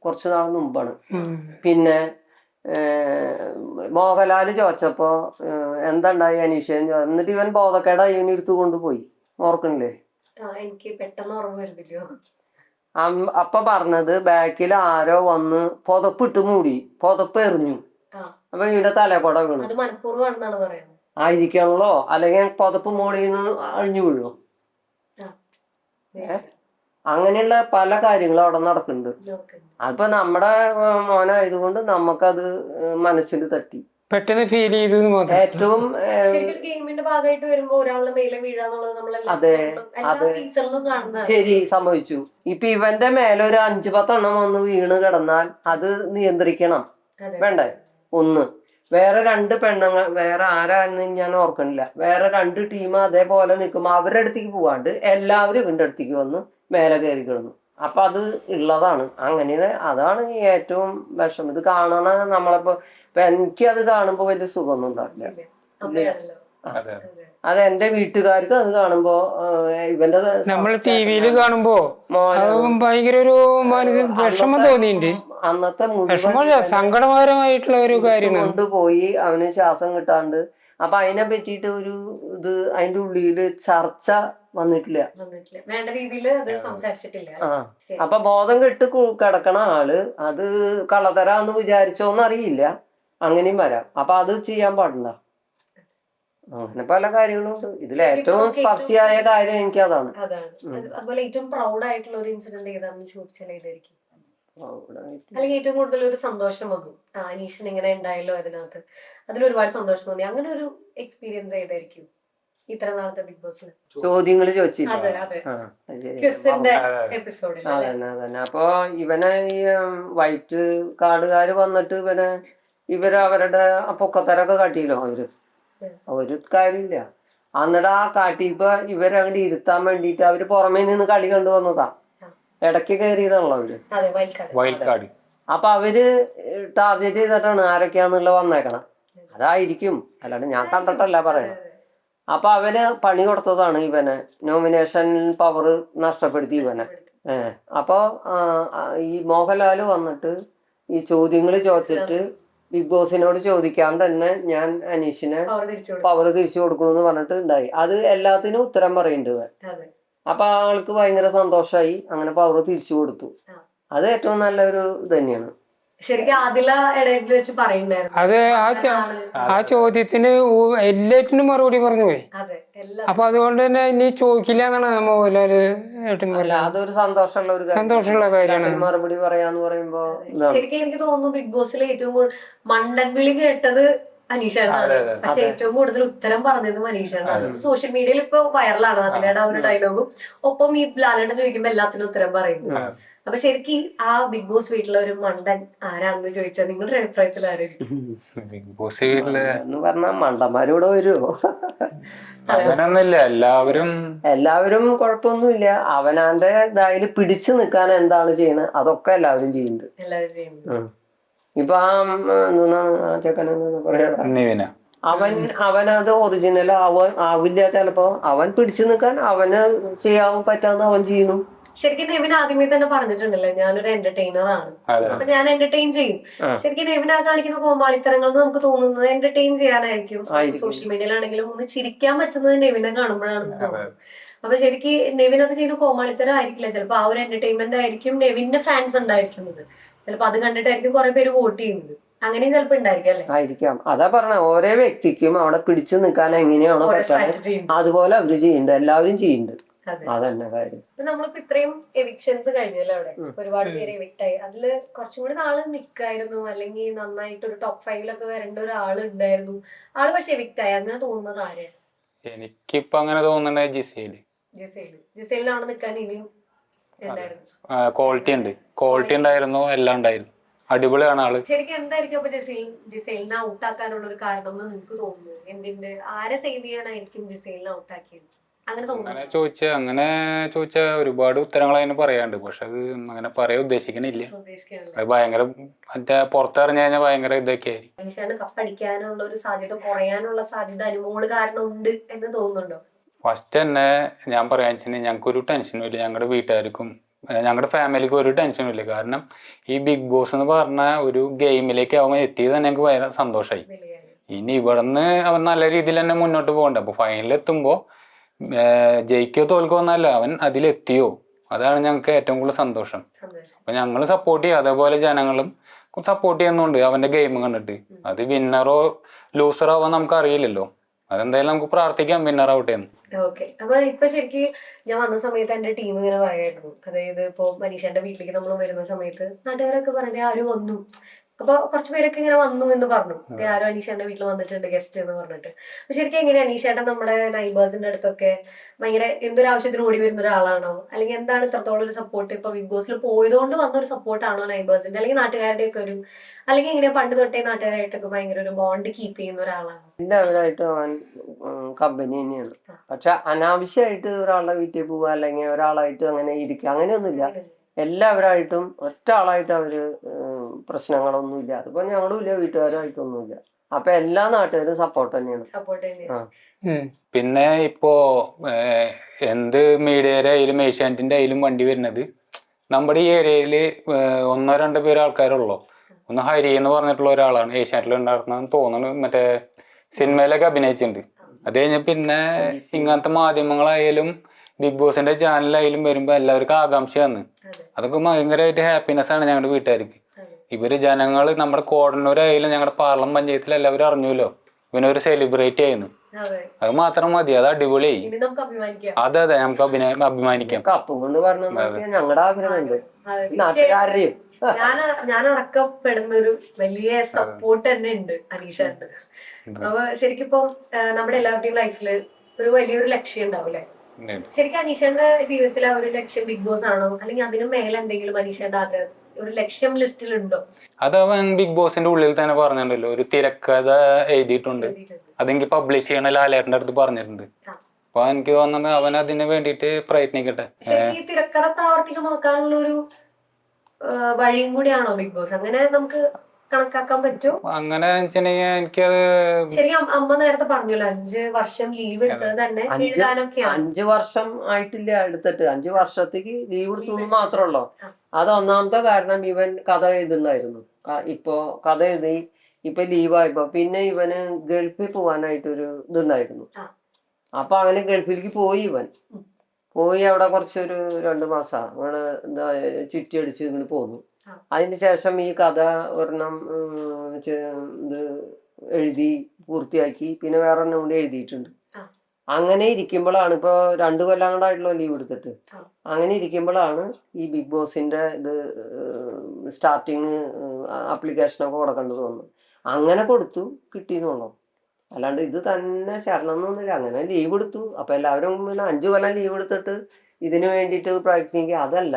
കുറച്ചു നാൾ മുമ്പാണ്. പിന്നെ മോഹൻലാല് ചോദിച്ചപ്പോ എന്താണ്ടായി അനീഷൻ, എന്നിട്ട് ഇവൻ ബോധക്കേടായി ഇവൻ എടുത്തു കൊണ്ടുപോയി. ഓർക്കണില്ലേ? എനിക്ക് പെട്ടെന്ന് ഓർമ്മ വരുന്നില്ലോ. അപ്പൊ പറഞ്ഞത് ബാക്കിൽ ആരോ വന്ന് പുതപ്പിട്ട് മൂടി, പുതപ്പ് എറിഞ്ഞു. അപ്പൊ ഇവിടെ തലക്കൊട വീണു ആയിരിക്കണല്ലോ, അല്ലെങ്കിൽ പുതപ്പ് മോളിന്ന് അഴിഞ്ഞു വീഴോ? അങ്ങനെയുള്ള പല കാര്യങ്ങളും അവിടെ നടക്കുന്നുണ്ട്. അപ്പൊ നമ്മുടെ മോനായതുകൊണ്ട് നമുക്കത് മനസ്സിൽ തട്ടി. പെട്ടെന്ന് ഫീൽ ചെയ്തു എന്ന് മാത്രം. ഏറ്റവും ശരിക്കും ഗെയിമിന്റെ ഭാഗമായിട്ട് വരുമ്പോ ഒരാളുടെ മേലെ വീഴാന്നുള്ളത് നമ്മൾ എല്ലാ അതെ, എല്ലാ സീസണിലും കാണുന്നതാണ്. ശരി സംഭവിച്ചു. ഇപ്പൊ ഇവന്റെ മേലെ ഒരു 5-10 എണ്ണം വന്ന് വീണ് കിടന്നാൽ അത് നിയന്ത്രിക്കണം, അതെ. വേണ്ടേ? ഒന്ന് വേറെ 2 പെണ്ണുങ്ങൾ, വേറെ ആരാന്ന് ഞാൻ ഓർക്കണില്ല, വേറെ 2 ടീം അതേപോലെ നിൽക്കുമ്പോ അവരുടെ അടുത്തേക്ക് പോവാണ്ട് എല്ലാവരും ഇവന്റെ അടുത്തേക്ക് വന്ന് മേലെ കയറി കിടന്നു. അപ്പൊ അത് ഉള്ളതാണ് അങ്ങനെ. അതാണ് ഈ ഏറ്റവും വിഷമം. ഇത് കാണണ നമ്മളിപ്പോ എനിക്ക് അത് കാണുമ്പോ വലിയ സുഖമൊന്നും ഉണ്ടാവില്ല. അമ്മയാണല്ലോ. അതെ അത് എന്റെ വീട്ടുകാർക്ക് അത് കാണുമ്പോ ഇവന്റെ നമ്മൾ ടി വിയിൽ കാണുമ്പോ മോനെ ഭയങ്കര ഒരു വിഷമം തോന്നിയിട്ടുണ്ട്. അന്നത്തെ വിഷമല്ല, സങ്കടകരമായിട്ടുള്ള ഒരു കാര്യമാണ്. കൊണ്ടുപോയി അവന് ശ്വാസം കിട്ടാണ്ട്. അപ്പൊ അതിനെ പറ്റിയിട്ട് ഒരു ഇത് അതിന്റെ ഉള്ളില് ചർച്ച വന്നിട്ടില്ല. വേണ്ട രീതിയിൽ അത് സംസാരിച്ചിട്ടില്ല. അപ്പൊ ബോധം കെട്ട് കിടക്കണ ആള് അത് കള്ളത്തരാന്ന് വിചാരിച്ചോന്നറിയില്ല, അങ്ങനെയും വരാം. അപ്പൊ അത് ചെയ്യാൻ പാടില്ല. അങ്ങനെ പല കാര്യങ്ങളുണ്ട്. ഇതിൽ ഏറ്റവും സ്പർശിയായ കാര്യം എനിക്ക് അതാണ്. അതുപോലെ ഏറ്റവും പ്രൗഡ് ആയിട്ടുള്ള ഒരു ഇൻസിഡന്റ് ഏതാണെന്ന് ചോദിച്ചാൽ ഏതായിരിക്കും? അല്ലെങ്കിൽ ഏറ്റവും കൂടുതൽ ഒരു സന്തോഷം വന്നു അനീഷിന് ഇങ്ങനെ ഉണ്ടായല്ലോ അതിനകത്ത്, അതിലൊരുപാട് സന്തോഷം തോന്നി, അങ്ങനെ ഒരു എക്സ്പീരിയൻസ് ഏതായിരിക്കും ഇത്ര നാളത്തെ ബിഗ് ബോസിൽ? ചോദ്യങ്ങൾ ചോദിച്ചില്ല. അതന്നെ. അപ്പൊ ഇവനെ ഈ വൈറ്റ് കാർഡുകാര് വന്നിട്ട് ഇവരവരുടെ പൊക്കത്തരൊക്കെ കാട്ടിയല്ലോ. ഒരു കാര്യമില്ല. അന്നിട്ട് ആ കാട്ടിയപ്പോ ഇവരങ്ങോട്ട് ഇരുത്താൻ വേണ്ടിട്ട് അവര് പുറമേ നിന്ന് കളി കണ്ടു വന്നതാ. ഇടയ്ക്ക് കയറിയതാണല്ലോ അവര്, വൈൽഡ് കാർഡ്. അപ്പൊ അവര് ടാർഗറ്റ് ചെയ്തിട്ടാണ് ആരൊക്കെയാന്നുള്ള വന്നേക്കണം. അതായിരിക്കും, അല്ലാണ്ട് ഞാൻ കണ്ടിട്ടല്ല പറയണം. അപ്പൊ അവന് പണി കൊടുത്തതാണ് ഇവനെ, നോമിനേഷൻ പവർ നഷ്ടപ്പെടുത്തി ഇവനെ. അപ്പൊ ഈ മോഹൻലാല് വന്നിട്ട് ഈ ചോദ്യങ്ങൾ ചോദിച്ചിട്ട് ബിഗ് ബോസിനോട് ചോദിക്കാണ്ട് തന്നെ ഞാൻ അനീഷിനെ പവർ തിരിച്ചു കൊടുക്കണമെന്ന് പറഞ്ഞിട്ട് ഉണ്ടായി. അത് എല്ലാത്തിനും ഉത്തരം പറയുന്നുണ്ട്. അപ്പൊ ആൾക്ക് ഭയങ്കര സന്തോഷമായി, അങ്ങനെ പവർ തിരിച്ചു കൊടുത്തു. അത് ഏറ്റവും നല്ലൊരു ഇത് തന്നെയാണ്. ശരിക്കും ആദില ഇടയിൽ വെച്ച് പറയുന്നുണ്ടായിരുന്നു അത് ആ ചോദ്യത്തിന് എല്ലാറ്റിനും മറുപടി പറഞ്ഞു പോയി. അപ്പൊ അതുകൊണ്ട് തന്നെ ഇനി ചോദിക്കില്ല എന്നാണ് മോഹൻലാല് ഏട്ടൻ പറഞ്ഞത്. അതൊരു സന്തോഷമുള്ള കാര്യമാണ്. മറുപടി പറയാന്ന് പറയുമ്പോ. ശരിക്കും എനിക്ക് തോന്നുന്നു ബിഗ് ബോസിൽ ഏറ്റവും കൂടുതൽ മണ്ടൻ വിളി കേട്ടത് അനീഷാണ്. പക്ഷെ ഏറ്റവും കൂടുതൽ ഉത്തരം പറഞ്ഞത് മനീഷാണ്. സോഷ്യൽ മീഡിയയിൽ ഇപ്പൊ വൈറലാണ് അതിലൂടെ ഒരു ഡയലോഗും ഒപ്പം ഈ ലാലേട്ടൻ ചോദിക്കുമ്പോ എല്ലാത്തിനും ഉത്തരം പറയുന്നു. അപ്പൊ ശരിക്കും ആ ബിഗ് ബോസ് വീട്ടിലെ ഒരു മണ്ടൻ ആരാണെന്ന് ചോദിച്ചാൽ നിങ്ങളുടെ അഭിപ്രായത്തിൽ ആരായിരിക്കും? ബിഗ് ബോസ് വീട്ടില് എന്ന് പറഞ്ഞാ മണ്ടന്മാരിവിടെ വരുമോ? അങ്ങനൊന്നുമില്ല, എല്ലാവരും കുഴപ്പമൊന്നുമില്ല. അവനാന്റെ ഇതായാലും പിടിച്ചു നിൽക്കാൻ എന്താണ് ചെയ്യണത് അതൊക്കെ എല്ലാവരും ചെയ്യുന്നുണ്ട്. ഇപ്പൊ അവനത് ഒറിജിനൽ ആവില്ല ചിലപ്പോ. അവൻ പിടിച്ചു നിൽക്കാൻ അവന് ചെയ്യാൻ പറ്റാന്ന് അവൻ ചെയ്യുന്നു. ശരിക്കും നെവിൻ ആദ്യമേ തന്നെ പറഞ്ഞിട്ടുണ്ടല്ലോ, ഞാനൊരു എന്റർടൈനർ ആണ്, അപ്പൊ ഞാൻ എന്റർടൈൻ ചെയ്യും. ശരിക്കും നെവിൻ ആ കാണിക്കുന്ന കോമാളിത്തരങ്ങൾ നമുക്ക് തോന്നുന്നത് എന്റർടൈൻ ചെയ്യാനായിരിക്കും. സോഷ്യൽ മീഡിയയിലാണെങ്കിലും ഒന്ന് ചിരിക്കാൻ പറ്റുന്നത് നെവിനെ കാണുമ്പോഴാണെന്ന് തോന്നുന്നത്. അപ്പൊ ശരിക്കും നെവിൻ അത് ചെയ്ത കോമാളിത്തരം ആയിരിക്കില്ല, ചിലപ്പോ ആ ഒരു എന്റർടൈൻമെന്റ് ആയിരിക്കും നെവിന്റെ ഫാൻസ് ഉണ്ടായിരിക്കുന്നത്. ചിലപ്പോ അത് കണ്ടിട്ടായിരിക്കും കുറെ പേര് വോട്ട് ചെയ്യുന്നത്. അങ്ങനെയും ചിലപ്പോ ഉണ്ടായിരിക്കും അല്ലെ? ആയിരിക്കാം. അതാ പറഞ്ഞ ഓരോ വ്യക്തിക്കും അവിടെ പിടിച്ചു നിൽക്കാൻ എങ്ങനെയാണോ അതുപോലെ അവര് ചെയ്യുന്നുണ്ട്, എല്ലാവരും ചെയ്യുന്നുണ്ട്. അതന്നെ കാര്യം. നമ്മളിപ്പോ ഇത്രയും എവിക്ഷൻസ് കഴിഞ്ഞല്ലോ, അവിടെ ഒരുപാട് പേര് എവിക്റ്റ് ആയി. അതില് കുറച്ചും കൂടി നാള് നിക്കായിരുന്നു, അല്ലെങ്കിൽ നന്നായിട്ട് ഒരു ടോപ്പ് 5 വരേണ്ട ഒരാൾ ഉണ്ടായിരുന്നു. ആള് പക്ഷെ എവിക്റ്റ് ആയി. അങ്ങനെ തോന്നുന്നത് ആരെയാണ്? എനിക്കിപ്പോ അങ്ങനെ തോന്നുന്നത് ജിസേലിനാണ് നിക്കാൻ ഇനിയും ഉണ്ടായിരുന്നു. ക്വാളിറ്റി ഉണ്ടായിരുന്നു, എല്ലാം ഉണ്ടായിരുന്നു, അടിപൊളിയാണ് ആള്. ശരിക്കും എന്തായിരിക്കും അപ്പൊ ജിസേലിനെ ഔട്ടാക്കാനുള്ള ഒരു കാരണം എന്ന് നിനക്ക് തോന്നുന്നു? എന്തിന്റെ ആരെ സേവ് ചെയ്യാനായിരിക്കും ജിസേലിനെ ഔട്ടാക്കിയത്? അങ്ങനെ ചോദിച്ച ഒരുപാട് ഉത്തരങ്ങൾ അതിന് പറയാണ്ട്. പക്ഷെ അത് അങ്ങനെ പറയാൻ ഉദ്ദേശിക്കണില്ല. അത് ഭയങ്കര മറ്റേ പുറത്തിറങ്ങി കഴിഞ്ഞാൽ ഭയങ്കര ഇതൊക്കെ ആയിരിക്കും. കപ്പടിക്കാനുള്ള ഒരു സാധ്യത കുറയാനുള്ള സാധ്യത അനുമോള് കാരണം ഉണ്ട് എന്ന് തോന്നുന്നുണ്ടോ? ഫസ്റ്റ് തന്നെ ഞാൻ പറയാൻ വെച്ചാൽ ഞങ്ങൾക്കൊരു ടെൻഷനും ഇല്ല, ഞങ്ങളുടെ വീട്ടുകാർക്കും ഞങ്ങളുടെ ഫാമിലിക്കും ഒരു ടെൻഷനും ഇല്ല. കാരണം ഈ ബിഗ് ബോസ് എന്ന് പറഞ്ഞ ഒരു ഗെയിമിലേക്ക് അവൻ എത്തിയത് തന്നെ ഞങ്ങൾക്ക് ഭയങ്കര സന്തോഷമായി. ഇനി ഇവിടുന്ന് അവൻ നല്ല രീതിയിൽ തന്നെ മുന്നോട്ട് പോകണ്ട. അപ്പൊ ഫൈനലെത്തുമ്പോൾ ജയിക്കോ തോൽക്കോ എന്നല്ല, അവൻ അതിലെത്തിയോ, അതാണ് ഞങ്ങൾക്ക് ഏറ്റവും കൂടുതൽ സന്തോഷം. അപ്പൊ ഞങ്ങൾ സപ്പോർട്ട് ചെയ്യും, അതേപോലെ ജനങ്ങളും സപ്പോർട്ട് ചെയ്യുന്നുണ്ട് അവന്റെ ഗെയിം കണ്ടിട്ട്. അത് വിന്നറോ ലൂസറോ ആവാൻ നമുക്ക് അറിയില്ലല്ലോ. അതെന്തായാലും നമുക്ക് പ്രാർത്ഥിക്കാം വിന്നർ ആവട്ടെ എന്ന്. ഓക്കെ. അപ്പൊ ഇപ്പൊ ശരിക്കും ഞാൻ വന്ന സമയത്ത് എന്റെ ടീം ഇങ്ങനെ പറയായിരുന്നു, അതായത് ഇപ്പൊ മനീഷന്റെ വീട്ടിലേക്ക് നമ്മൾ വരുന്ന സമയത്ത് നാട്ടുകാരൊക്കെ പറഞ്ഞ ആര് വന്നു, അപ്പൊ കുറച്ച് പേരൊക്കെ ഇങ്ങനെ വന്നു എന്ന് പറഞ്ഞു. ആരോ അനീഷേട്ടന്റെ വീട്ടിൽ വന്നിട്ടുണ്ട് ഗസ്റ്റ് എന്ന് പറഞ്ഞിട്ട്. അപ്പൊ ശരിക്കും എങ്ങനെയാ അനീഷേട്ടൻ നമ്മുടെ നൈബേഴ്സിന്റെ അടുത്തൊക്കെ ഭയങ്കര എന്തൊരു ആവശ്യത്തിന് ഓടി വരുന്ന ഒരാളാണോ, അല്ലെങ്കിൽ എന്താണ് ഇത്രത്തോളം ഒരു സപ്പോർട്ട്? ഇപ്പൊ ബിഗ് ബോസിൽ പോയതുകൊണ്ട് വന്ന ഒരു സപ്പോർട്ടാണോ നൈബേഴ്സിന്റെ, അല്ലെങ്കിൽ നാട്ടുകാരുടെ ഒക്കെ ഒരു, അല്ലെങ്കിൽ എങ്ങനെയാ പണ്ട് തൊട്ടേ നാട്ടുകാരായിട്ടൊക്കെ ഭയങ്കര ഒരു ബോണ്ട് കീപ്പ് ചെയ്യുന്ന ഒരാളാണ്? എല്ലാവരായിട്ടും അവൻ കമ്പനി തന്നെയാണ്. പക്ഷെ അനാവശ്യമായിട്ട് ഒരാളുടെ വീട്ടിൽ പോവുക അല്ലെങ്കിൽ ഒരാളായിട്ട് അങ്ങനെ ഇരിക്കുക അങ്ങനെയൊന്നുമില്ല. എല്ലാവരായിട്ടും ഒറ്റ ആളായിട്ട് അവര് പ്രശ്നങ്ങളൊന്നുമില്ല. അതിപ്പോ ഞങ്ങളും ഇല്ല, വീട്ടുകാരുമായിട്ടൊന്നുമില്ല. അപ്പൊ എല്ലാ നാട്ടുകാരും സപ്പോർട്ട് തന്നെയാണ്. സപ്പോർട്ട് തന്നെയാണ്. പിന്നെ ഇപ്പോ എന്ത് മീഡിയയുടെ ആയാലും ഏഷ്യാനെറ്റിന്റെ ആയാലും വണ്ടി വരുന്നത് നമ്മുടെ ഈ ഏരിയയില് 1-2 പേര് ആൾക്കാരുള്ളൂ. ഒന്ന് ഹരി എന്ന് പറഞ്ഞിട്ടുള്ള ഒരാളാണ് ഏഷ്യാനെറ്റിൽ ഉണ്ടായിരുന്നെന്ന് തോന്നുന്നു. മറ്റേ സിനിമയിലൊക്കെ അഭിനയിച്ചിട്ടുണ്ട്. അത് കഴിഞ്ഞ പിന്നെ ഇങ്ങനത്തെ മാധ്യമങ്ങളായാലും ബിഗ് ബോസിന്റെ ചാനലായാലും വരുമ്പോ എല്ലാവർക്കും ആകാംക്ഷയാണ്. അതൊക്കെ ഭയങ്കരമായിട്ട് ഹാപ്പിനെസ് ആണ് ഞങ്ങളുടെ വീട്ടുകാർക്ക്. ഇവര് ജനങ്ങള് നമ്മുടെ കോടന്നൂരായാലും ഞങ്ങളുടെ പാർലം പഞ്ചായത്തിൽ എല്ലാവരും അറിഞ്ഞൂല്ലോ ഇവനൊരു സെലിബ്രേറ്റ് ചെയ്യുന്നു. അത് മാത്രം മതി, അത് അടിപൊളിയായി. അതെ അതെ, നമുക്ക് അഭിമാനിക്കാം. കപ്പും കൊണ്ട് പറഞ്ഞു ഞങ്ങളുടെ ആഗ്രഹമുണ്ട് നാട്ടുകാരുടെയും. ഞാനടക്കം പെടുന്ന ഒരു വലിയ സപ്പോർട്ട് തന്നെ ഉണ്ട് അനീഷേട്ടന്. അപ്പൊ ശരിക്കും ഇപ്പൊ നമ്മുടെ എല്ലാവരുടെയും ലൈഫില് ഒരു വലിയൊരു ലക്ഷ്യം ഉണ്ടാവില്ലേ? ശരിക്കും അനീഷേന്റെ ജീവിതത്തിൽ ആ ഒരു ലക്ഷ്യം ബിഗ് ബോസ് ആണോ, അല്ലെങ്കിൽ അതിനും മേലെ എന്തെങ്കിലും അനീഷേന്റെ ആഗ്രഹം ഒരു ലക്ഷ്യം ലിസ്റ്റിലുണ്ടോ? അത് അവൻ ബിഗ് ബോസിന്റെ ഉള്ളിൽ തന്നെ പറഞ്ഞിട്ടുണ്ടല്ലോ, ഒരു തിരക്കഥ എഴുതിയിട്ടുണ്ട്. അതെനിക്ക് പബ്ലിഷ് ചെയ്യണ ലാലേട്ടന്റെ അടുത്ത് പറഞ്ഞിട്ടുണ്ട്. അപ്പൊ എനിക്ക് തോന്നുന്നത് അവൻ അതിന് വേണ്ടിട്ട് പ്രയത്നിക്കട്ടെ. ഈ തിരക്കഥ പ്രാവർത്തികമാക്കാനുള്ള ഒരു വഴിയും കൂടിയാണോ ബിഗ് ബോസ്? അങ്ങനെ നമുക്ക് കണക്കാക്കാൻ പറ്റും. അങ്ങനെ വെച്ചിട്ടുണ്ടെങ്കിൽ എനിക്കത് ശരിക്കും അമ്മ നേരത്തെ പറഞ്ഞല്ലോ 5 വർഷം ലീവ് എടുത്തത് തന്നെ എഴുതാനൊക്കെയാണ്. 5 വർഷം ആയിട്ടില്ല എടുത്തിട്ട്, 5 വർഷത്തേക്ക് ലീവ് എടുത്തു മാത്രമല്ലോ. അത് ഒന്നാമത്തെ കാരണം ഇവൻ കഥ എഴുതുന്നായിരുന്നു. ഇപ്പൊ കഥ എഴുതി ഇപ്പൊ ലീവായപ്പോ പിന്നെ ഇവന് ഗൾഫിൽ പോവാനായിട്ടൊരു ഇതുണ്ടായിരുന്നു. അപ്പൊ അങ്ങനെ ഗൾഫിലേക്ക് പോയി അവിടെ കുറച്ചൊരു 2 മാസം അവിടെ എന്താ ചുറ്റി അടിച്ച് ഇങ്ങനെ പോന്നു. അതിന് ശേഷം ഈ കഥ ഒരെണ്ണം ഇത് എഴുതി പൂർത്തിയാക്കി പിന്നെ വേറൊരെണ്ണം കൂടി എഴുതിയിട്ടുണ്ട്. അങ്ങനെ ഇരിക്കുമ്പോഴാണ് ഇപ്പൊ 2 കൊല്ലം കൊണ്ടായിട്ടുള്ള ലീവ് എടുത്തിട്ട്. അങ്ങനെ ഇരിക്കുമ്പോഴാണ് ഈ ബിഗ് ബോസിന്റെ ഇത് സ്റ്റാർട്ടിങ് ആപ്ലിക്കേഷനൊക്കെ കൊടുക്കേണ്ടത് തോന്നുന്നു. അങ്ങനെ കൊടുത്തു, കിട്ടിയെന്നുള്ളൂ. അല്ലാണ്ട് ഇത് തന്നെ ശരണം എന്നൊന്നുമില്ല. അങ്ങനെ ലീവ് എടുത്തു. അപ്പൊ എല്ലാവരും പിന്നെ 5 കൊല്ലം ലീവ് എടുത്തിട്ട് ഇതിനു വേണ്ടിയിട്ട് പ്രയത്നിക്കുക അതല്ല.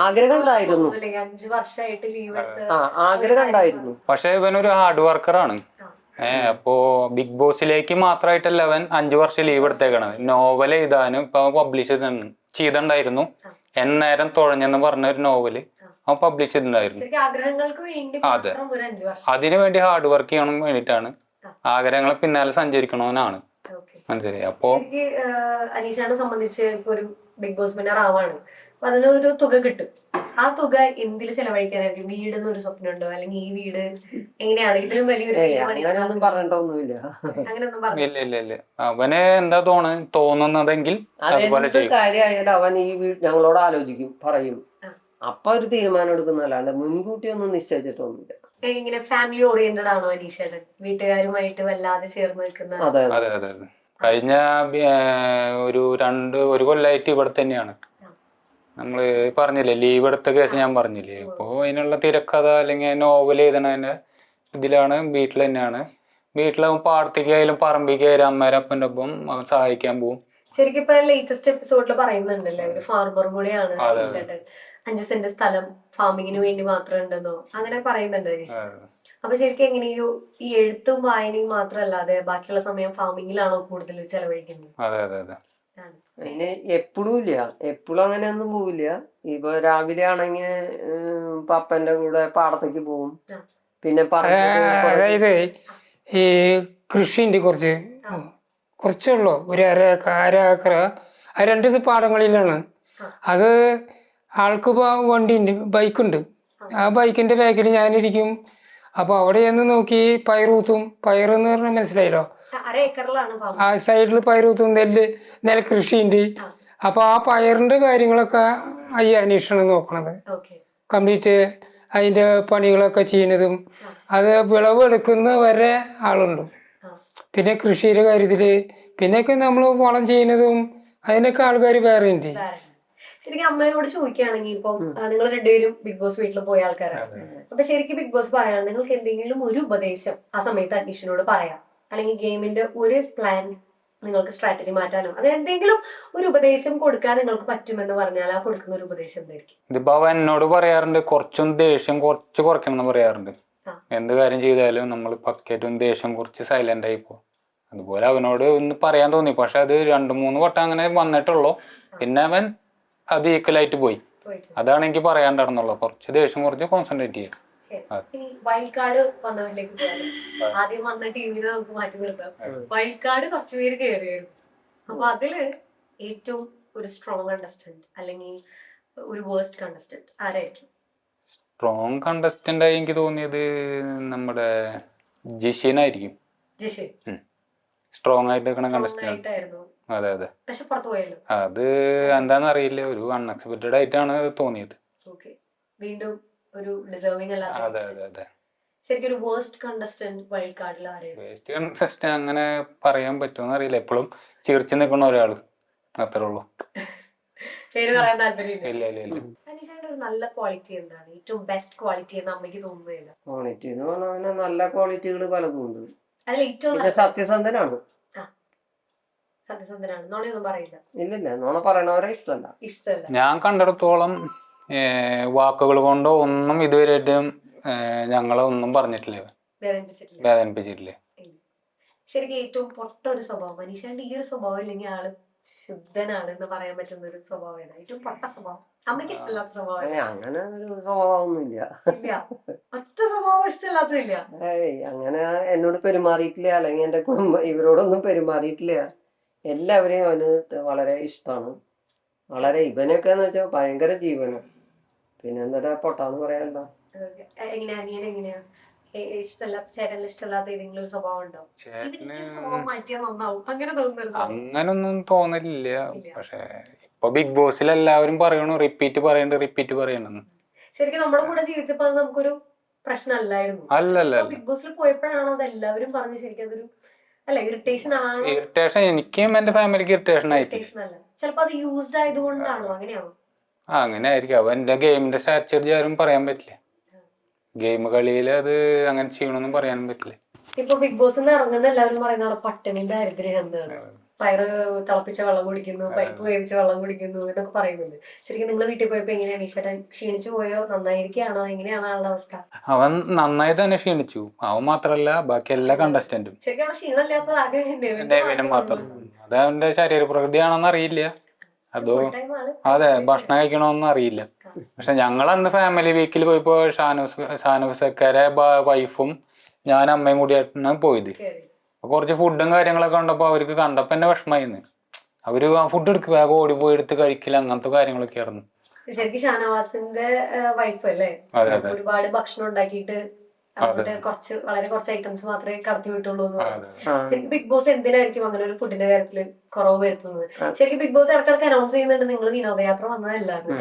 ആഗ്രഹം ഉണ്ടായിരുന്നു. 5 വർഷമായിട്ട് ലീവ് എടുത്ത് ആഗ്രഹം ഉണ്ടായിരുന്നു. പക്ഷെ ഇവനൊരു ഹാർഡ് വർക്കറാണ്. അപ്പോ ബിഗ് ബോസിലേക്ക് മാത്രമായിട്ടല്ല അവൻ 5 വർഷം ലീവ് എടുത്തേക്കണത്. നോവൽ എഴുതാനും ഇപ്പൊ പബ്ലിഷ് ചെയ്തിട്ടുണ്ടായിരുന്നു. എന്നേരം തുഴഞ്ഞെന്ന് പറഞ്ഞ ഒരു നോവല് അവൻ പബ്ലിഷ് ചെയ്തിട്ടുണ്ടായിരുന്നു. അതെ, അതിനു വേണ്ടി ഹാർഡ് വർക്ക് ചെയ്യണം വേണ്ടിയിട്ടാണ്. ആഗ്രഹങ്ങളെ പിന്നാലെ സഞ്ചരിക്കണമെന്നാണ്. മനസ്സിലായി? അപ്പോ അനീഷാനെ സംബന്ധിച്ച് ഇപ്പൊ ഒരു ബിഗ് ബോസ് വിന്നർ ആവാണ്, അപ്പൊ അതിനൊരു തുക കിട്ടും. ആ തുക എന്തിൽ ചെലവഴിക്കാനായിരിക്കും? വീടെന്ന് ഒരു സ്വപ്നം ഉണ്ടോ, അല്ലെങ്കിൽ ഈ വീട് എങ്ങനെയാണ്? ഇതിലും വലിയൊരു അങ്ങനെയൊന്നും പറഞ്ഞിട്ടൊന്നുമില്ല. ഇല്ല. അവന് എന്താ തോന്നുന്നതെങ്കിൽ അതുപോലെ ചെയ്യും. കാര്യമായാലും അവൻ ഈ ഞങ്ങളോട് ആലോചിക്കും, പറയും. അപ്പൊ ഒരു തീരുമാനം എടുക്കുന്നതല്ലാണ്ട് മുൻകൂട്ടി ഒന്നും നിശ്ചയിച്ചിട്ടൊന്നുമില്ല. ഇങ്ങനെ ഫാമിലി ഓറിയന്റഡ് ആണോ അനീഷേട്ടൻ? വീട്ടുകാരുമായിട്ട് വല്ലാതെ ചേർന്ന് നിൽക്കുന്ന? അതെ. കഴിഞ്ഞ ഒരു കൊല്ലമായിട്ട് ഇവിടെ തന്നെയാണ്. നമ്മള് പറഞ്ഞില്ലേ ലീവ് എടുത്ത കേസ് ഞാൻ പറഞ്ഞില്ലേ. അപ്പോ അതിനുള്ള തിരക്കഥ അല്ലെങ്കിൽ നോവൽ എഴുതണതിന്റെ ഇതിലാണ്. വീട്ടിൽ തന്നെയാണ്. വീട്ടിലാവും പാടത്തേക്കായാലും പറമ്പിക്കായാലും അമ്മേരെ അപ്പൻ്റെ ഒപ്പം അവൻ സഹായിക്കാൻ പോകും. ശരിക്കും ഇപ്പൊ ലേറ്റസ്റ്റ് എപ്പിസോഡിൽ പറയുന്നുണ്ടല്ലേ ഒരു ഫാർമർ കൂടിയാണ് അനീഷേട്ടൻ. 5 സെന്റ് സ്ഥലം ഫാമിങ്ങിന് വേണ്ടി മാത്രം ഉണ്ടെന്നോ അങ്ങനെ പറയുന്നുണ്ട്. അപ്പൊ ശരിക്കും എങ്ങനെയോ ഈ എഴുത്തും വായനയും മാത്രമല്ലാതെ ബാക്കിയുള്ള സമയം ഫാമിങ്ങിലാണോ കൂടുതൽ ചെലവഴിക്കുന്നത്? അതെ. അതിന് എപ്പോഴും അങ്ങനെയൊന്നും പോവില്ല. ഇപ്പൊ രാവിലെ ആണെങ്കിൽ പപ്പന്റെ കൂടെ പാടത്തേക്ക് പോവും. പിന്നെ അതായത് ഈ കൃഷിന്റെ കുറച്ചുള്ളൂ, ഒരു അര ഏക്കർ 2 പാടങ്ങളിലാണ്. അത് ആൾക്ക് വണ്ടിയുണ്ട്, ബൈക്കുണ്ട്. ആ ബൈക്കിന്റെ ബാക്കിൽ ഞാനിരിക്കും. അപ്പൊ അവിടെ ചെന്ന് നോക്കി പയറൂത്തും. പയറെന്ന് പറഞ്ഞാൽ മനസ്സിലായല്ലോ, ആ സൈഡിൽ പയറൂത്തും. നെൽകൃഷിയുണ്ട്. അപ്പൊ ആ പയറിന്റെ കാര്യങ്ങളൊക്കെ ഈ അനീഷാണ് നോക്കണത്. കംപ്ലീറ്റ് അതിന്റെ പണികളൊക്കെ ചെയ്യുന്നതും അത് വിളവെടുക്കുന്ന വരെ ആളുണ്ട്. പിന്നെ കൃഷിയുടെ കാര്യത്തില് പിന്നെയൊക്കെ നമ്മൾ വളം ചെയ്യുന്നതും അതിനൊക്കെ ആൾക്കാർ വേറെ ഉണ്ട്. ശരിക്കും അമ്മയോട് ചോദിക്കുകയാണെങ്കിൽ ഇപ്പം നിങ്ങൾ രണ്ടുപേരും ബിഗ് ബോസ് വീട്ടിൽ പോയ ആൾക്കാരാണ്. അപ്പൊ ശരിക്കും ബിഗ് ബോസ് പറയാം നിങ്ങൾക്ക് എന്തെങ്കിലും ഒരു ഉപദേശം ആ സമയത്ത് അനീഷിനോട് പറയാം, അല്ലെങ്കിൽ ഗെയിമിന്റെ ഒരു പ്ലാൻ നിങ്ങൾക്ക് സ്ട്രാറ്റജി മാറ്റാനോ അങ്ങനെ എന്തെങ്കിലും ഒരു ഉപദേശം കൊടുക്കാൻ നിങ്ങൾക്ക് പറ്റുമെന്ന് പറഞ്ഞാൽ ആ കൊടുക്കുന്ന ഒരു ഉപദേശം എന്തായിരിക്കും? ഇതിപ്പോ അവൻ എന്നോട് പറയാറുണ്ട് കുറച്ചും ദേഷ്യം കുറച്ച് കുറയ്ക്കണം എന്ന് പറയാറുണ്ട്. എന്ത് കാര്യം ചെയ്താലും നമ്മൾ പക്കറ്റും ദേഷ്യം കുറച്ച് സൈലന്റ് ആയി പോകും. അതുപോലെ അവനോട് ഒന്ന് പറയാൻ തോന്നി, പക്ഷെ അത് 2-3 വട്ടം അങ്ങനെ വന്നിട്ടുള്ളൂ. പിന്നെ അവൻ അത് ഈക്വലായിട്ട് പോയി. അതാണ് എനിക്ക് പറയാണ്ടായിരുന്നുള്ളൂ. കുറച്ച് ദേഷ്യം കുറച്ച് കോൺസെൻട്രേറ്റ് ചെയ്യാം. വൈൽഡ് കാർഡ് വന്നവരിലേക്ക് പോയാലും ആദ്യം വന്ന ടീമിനെ നമുക്ക് മാറ്റി നിർത്താം. വൈൽഡ് കാർഡ് കുറച്ചുപേര് കയറിയായിരുന്നു. അപ്പൊ അതില് ഏറ്റവും ഒരു സ്ട്രോങ് കണ്ടസ്റ്റന്റ് അല്ലെങ്കിൽ ഒരു വേഴ്സ്റ്റ് കണ്ടസ്റ്റന്റ് ആരായിരിക്കും? സ്ട്രോങ് കണ്ടസ്റ്റന്റ് ആയി എനിക്ക് തോന്നിയത് നമ്മുടെ ജിഷിനായിരിക്കും. ജിഷിൻ സ്ട്രോങ് ആയിട്ട് നിൽക്കുന്ന കണ്ടസ്റ്റന്റ്. അതെ അതെ. പക്ഷെ പുറത്തു പോയല്ലോ. അത് എന്താന്ന് അറിയില്ല, ഒരു അൺഎക്സ്പെക്ടഡ് ആയിട്ടാണ് തോന്നിയത്. വീണ്ടും ഒരു ഡിസേർവിംഗ് അല്ലാതെ. അതെ അതെ അതെ. ശരിക്കും ഒരു വേഴ്സ്റ്റ് കണ്ടസ്റ്റന്റ് വൈൽഡ് കാർഡിൽ ആരെയും വേസ്റ്റ് കണ്ടസ്റ്റന്റ് അങ്ങനെ പറയാൻ പറ്റുമെന്ന് അറിയില്ല. എപ്പോഴും ചിരിച്ചു നിൽക്കുന്ന ഒരാള് അത്രേ ഉള്ളൂ. പേര് പറയാൻ താല്പര്യമില്ല. ഇല്ല ഇല്ല ഇല്ല. അനീഷയുടെ ഒരു നല്ല ക്വാളിറ്റി എന്താണ്, ഏറ്റവും ബെസ്റ്റ് ക്വാളിറ്റി എന്ന് അമ്മയ്ക്ക് തോന്നുന്നില്ല? ക്വാളിറ്റി എന്ന് പറഞ്ഞാൽ നല്ല ക്വാളിറ്റികൾ പലതും ഉണ്ട്. അതിൽ ഏറ്റവും സത്യസന്ധനാണ്. സത്യസന്ധനാണ്, നോണയൊന്നും പറയില്ല. ഇല്ലില്ല, നോണ പറയണവരെ ഇഷ്ടമല്ല. ഞാൻ കണ്ടിടത്തോളം വാക്കുകൾ കൊണ്ടോ ഒന്നും ഇതുവരെയായിട്ടും ഞങ്ങളെ ഒന്നും പറഞ്ഞിട്ടില്ല, വേദനിപ്പിച്ചിട്ടില്ല. ശരിക്കും ഏറ്റവും പൊട്ട ഒരു സ്വഭാവം മനീഷയുടെ ഈ ഒരു സ്വഭാവം ഇല്ലെങ്കിൽ ആള് ശുദ്ധനാണ് എന്ന് പറയാൻ പറ്റുന്ന ഒരു സ്വഭാവമാണ് ഏറ്റവും പൊട്ട സ്വഭാവം, അമ്മയ്ക്ക് ഇഷ്ടമില്ലാത്ത സ്വഭാവം? അങ്ങനെ ഒരു സ്വഭാവമൊന്നുമില്ല. ഒറ്റ സ്വഭാവം ഇഷ്ടമില്ലാത്തതില്ല. അങ്ങനെ എന്നോട് പെരുമാറിയിട്ടില്ല, അല്ലെങ്കിൽ എന്റെ കുടുംബം ഇവരോടൊന്നും പെരുമാറിയിട്ടില്ല. എല്ലാവരെയും അവന് വളരെ ഇഷ്ടമാണ്. വളരെ ഇവനൊക്കെ എന്ന് വെച്ചാൽ ഭയങ്കര ജീവനാണ്. പിന്നെ എന്താ പൊട്ടാന്ന് പറയാനല്ലോ. എങ്ങനെയാ അനിയൻ എങ്ങനെയാ ഇഷ്ടമല്ലാത്ത ചേട്ടനിൽ ഇഷ്ടമല്ലാത്ത ഏതെങ്കിലും ഒരു സ്വഭാവം ഉണ്ടോ? സ്വഭാവം മാറ്റിയാൽ നന്നാവും അങ്ങനെ തോന്നുന്നു? അങ്ങനൊന്നും തോന്നലില്ല. പക്ഷെ ഇപ്പൊ ബിഗ് ബോസിൽ എല്ലാവരും പറയണു റിപ്പീറ്റ് പറയണെന്ന്. ശരിക്കും നമ്മുടെ കൂടെ ജീവിച്ചപ്പോ അത് നമുക്കൊരു പ്രശ്നമല്ലായിരുന്നു. അല്ലല്ല, ബിഗ് ബോസിൽ പോയപ്പോഴാണ് അത് എല്ലാവരും പറഞ്ഞു. ശരിക്കും അതൊരു അല്ല ഇറിറ്റേഷൻ ആണ്. ഇറിറ്റേഷൻ എനിക്കും എന്റെ ഫാമിലിക്ക് ഇറിറ്റേഷൻ ആയിട്ട്. ചിലപ്പോ അത് യൂസ്ഡ് ആയതുകൊണ്ടാണോ? അങ്ങനെയാണോ? അങ്ങനെ ആയിരിക്കും. അവ എന്റെ ഗെയിമിന്റെ സ്ട്രാറ്റജി ആരും പറയാൻ പറ്റില്ല. ഗെയിം കളിയിൽ അത് അങ്ങനെ ചെയ്യണമെന്നും പറയാനും പറ്റില്ല. ഇപ്പൊ ബിഗ് ബോസിൽ ഇറങ്ങുന്ന എല്ലാവരും പറയുന്ന പട്ടിണി ദാരിദ്ര്യം എന്താണ്, പയറ് തിളപ്പിച്ച വെള്ളം കുടിക്കുന്നു, പരിപ്പ് വേവിച്ച വെള്ളം കുടിക്കുന്നു എന്നൊക്കെ പറയുന്നുണ്ട്. ശരിക്കും നിങ്ങൾ വീട്ടിൽ പോയപ്പോ എങ്ങനെയാണ് ഈശ്വരൻ ക്ഷീണിച്ചു പോയോ, നന്നായിരിക്കാണോ, എങ്ങനെയാണ് ആളുടെ അവസ്ഥ? അവൻ നന്നായി തന്നെ ക്ഷീണിച്ചു. അവൻ മാത്രല്ല ബാക്കി എല്ലാ കണ്ടസ്റ്റന്റും. ശരിക്കും അവിടെ ക്ഷീണമില്ലാത്തത് ആഗ്രഹം മാത്രം. അത് അവന്റെ ശരീരപ്രകൃതിയാണെന്ന് അറിയില്ല. അതോ അതെ ഭക്ഷണം കഴിക്കണമെന്നും അറിയില്ല. പക്ഷെ ഞങ്ങൾ അന്ന് ഫാമിലി വീക്കിൽ പോയപ്പോ ഷാനൂസക്കാരെ വൈഫും ഞാൻ അമ്മയും കൂടിയായിട്ടാണ് പോയത്. കുറച്ച് ഫുഡും കാര്യങ്ങളൊക്കെ കണ്ടപ്പോ അവർക്ക് കണ്ടപ്പോ എന്നെ വിഷമായിന്ന്. അവര് ഫുഡ് എടുക്കുക, വേഗം ഓടിപ്പോയി എടുത്ത് കഴിക്കില്ല, അങ്ങനത്തെ കാര്യങ്ങളൊക്കെ ആയിരുന്നു. ശരിക്കും ഷാനവാസിന്റെ വൈഫ് അല്ലേ ഒരുപാട് ഭക്ഷണം ഉണ്ടാക്കിയിട്ട് വളരെ കുറച്ച് ഐറ്റംസ് മാത്രമേ കടത്തി വിട്ടുള്ളൂ എന്ന് പറഞ്ഞു. ശരിക്കും ബിഗ് ബോസ് എന്തിനായിരിക്കും അങ്ങനെ ഒരു ഫുഡിന്റെ കാര്യത്തില് കുറവ് വരുത്തുന്നത്? ശരിക്കും ബിഗ് ബോസ് ഇടക്കിടക്ക് അനൗൺസ് ചെയ്യുന്നുണ്ട് നിങ്ങൾ വിനോദയാത്ര വന്നതല്ലാതെ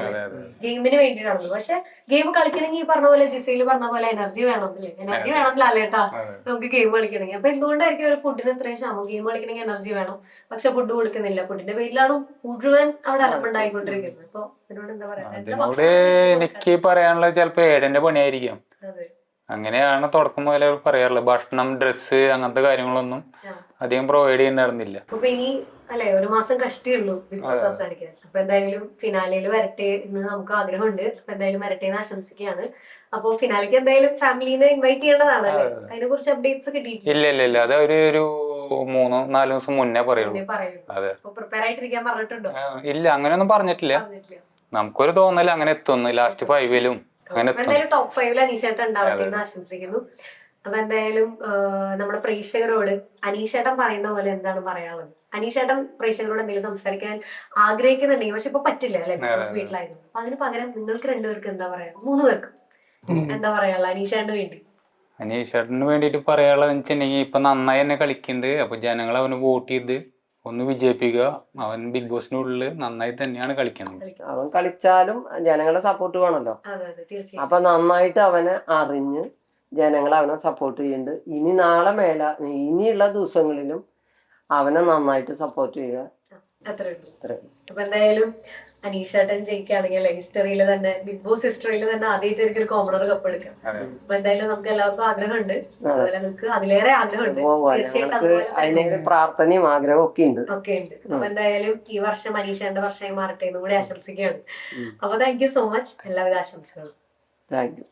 ഗെയിമിന് വേണ്ടിയിട്ടാണല്ലോ. പക്ഷെ ഗെയിം കളിക്കണമെങ്കിൽ ഈ പറഞ്ഞ പോലെ ജിസയിൽ പറഞ്ഞ പോലെ എനർജി വേണം, എനർജി വേണം ലാലേട്ടാ നമുക്ക് ഗെയിം കളിക്കണമെങ്കിൽ. അപ്പൊ എന്തുകൊണ്ടായിരിക്കും ഒരു ഫുഡിന് ഇത്രയും ക്ഷാമം? ഗെയിം കളിക്കണമെങ്കിൽ എനർജി വേണം, പക്ഷെ ഫുഡ് കൊടുക്കുന്നില്ല. ഫുഡിന്റെ പേരിലാണ് മുഴുവൻ അവിടെ അലമ്പുണ്ടായിക്കൊണ്ടിരിക്കുന്നത്. അപ്പൊ അതിനോട് എന്താ പറയാ? അതിനോട് എനിക്ക് പറയാനുള്ളത് ചിലപ്പോ ഏടന്റെ പണിയായിരിക്കാം. അങ്ങനെയാണ് തുടക്കം മുതലേ പറയാറുള്ളത്. ഭക്ഷണം, ഡ്രസ്സ് അങ്ങനത്തെ കാര്യങ്ങളൊന്നും അധികം പ്രൊവൈഡ് ചെയ്യുന്നുണ്ടായിരുന്നില്ല. അപ്പൊ ഇനി അല്ലെ ഒരു മാസം കഷ്ടിയുള്ളൂ ബിഗ് ബോസ് അവസാനിക്കാൻ. അപ്പൊ എന്തായാലും ഫിനാലയിൽ വരട്ടെ എന്ന് നമുക്ക് ആഗ്രഹമുണ്ട്. അപ്പൊ എന്തായാലും വരട്ടെ എന്ന് ആശംസിക്കുകയാണ്. അപ്പൊ ഫിനാലേക്ക് എന്തായാലും ഫാമിലിനെ ഇൻവൈറ്റ് ചെയ്യേണ്ടതാണ്. അതിനെ കുറിച്ച് അപ്ഡേറ്റ്സ് കിട്ടിയിട്ടില്ല? ഇല്ല അത് ഒരു 3-4 ദിവസം മുന്നേ പറയുള്ളൂ. പ്രിപ്പയർ ആയിട്ടിരിക്കാൻ പറഞ്ഞിട്ടുണ്ടോ? ഇല്ല, അങ്ങനെയൊന്നും പറഞ്ഞിട്ടില്ല. നമുക്കൊരു തോന്നല് അങ്ങനെ എത്തുന്നു ലാസ്റ്റ് 5-ലും. എന്തായാലും ടോപ്പ് 5-ൽ അനീഷേട്ടൻ ഉണ്ടാവട്ടെ എന്ന് ആശംസിക്കുന്നു. അപ്പൊ എന്തായാലും നമ്മുടെ പ്രേക്ഷകരോട് അനീഷേട്ടൻ പറയുന്ന പോലെ എന്താണ് പറയാനുള്ളത്? അനീഷേട്ടൻ പ്രേക്ഷകരോട് എന്തെങ്കിലും സംസാരിക്കാൻ ആഗ്രഹിക്കുന്നുണ്ടെങ്കിൽ, പക്ഷെ ഇപ്പൊ പറ്റില്ല അല്ലെ, ബിഗ് ബോസ് വീട്ടിലായിരുന്നു. അപ്പൊ അതിന് പകരം നിങ്ങൾക്ക് 2 പേർക്ക് എന്താ പറയാ, 3 പേർക്ക് എന്താ പറയാനുള്ളത് അനീഷേട്ടന് വേണ്ടി? അനീഷേട്ടന് വേണ്ടിട്ട് പറയാനുള്ളത് വെച്ചിട്ടുണ്ടെങ്കിൽ ഇപ്പൊ നന്നായി തന്നെ കളിക്കുന്നുണ്ട്. അപ്പൊ ജനങ്ങൾ അവന് വോട്ട് ചെയ്ത് ഒന്ന് വിജയിപ്പിക്കുക. അവൻ ബിഗ് ബോസിനുള്ളിൽ നന്നായി തന്നെയാണ് കളിക്കുന്നത്. അവൻ കളിച്ചാലും ജനങ്ങളുടെ സപ്പോർട്ട് വേണമല്ലോ. അപ്പൊ നന്നായിട്ട് അവനെ അറിഞ്ഞ് ജനങ്ങൾ അവനെ സപ്പോർട്ട് ചെയ്യുന്നുണ്ട്. ഇനി നാളെ ഇനിയുള്ള ദിവസങ്ങളിലും അവനെ നന്നായിട്ട് സപ്പോർട്ട് ചെയ്യുക. അത്രേ ഉള്ളൂ. അപ്പൊ എന്തായാലും അനീഷേട്ടൻ ജയിക്കുകയാണെങ്കിൽ ഹിസ്റ്ററിയിൽ തന്നെ ബിഗ് ബോസ് ഹിസ്റ്ററിയിൽ തന്നെ ആദ്യമായിട്ട് എനിക്കൊരു കോമണർ കപ്പ് എടുക്കാം. അപ്പൊ എന്തായാലും നമുക്ക് എല്ലാവർക്കും ആഗ്രഹമുണ്ട്, അതുപോലെ നിങ്ങൾക്ക് അതിലേറെ ആഗ്രഹമുണ്ട്. തീർച്ചയായിട്ടും അതുപോലെ അതിന് പ്രാർത്ഥനയും ആഗ്രഹവും ഒക്കെ ഉണ്ട്. ഒക്കെ ഉണ്ട്. അപ്പൊ എന്തായാലും ഈ വർഷം അനീഷേട്ടന്റെ വർഷമായി മാറട്ടെ എന്നും കൂടി ആശംസിക്കുകയാണ്. അപ്പൊ താങ്ക് യു സോ മച്ച്, എല്ലാവിധ ആശംസകളും. Thank you.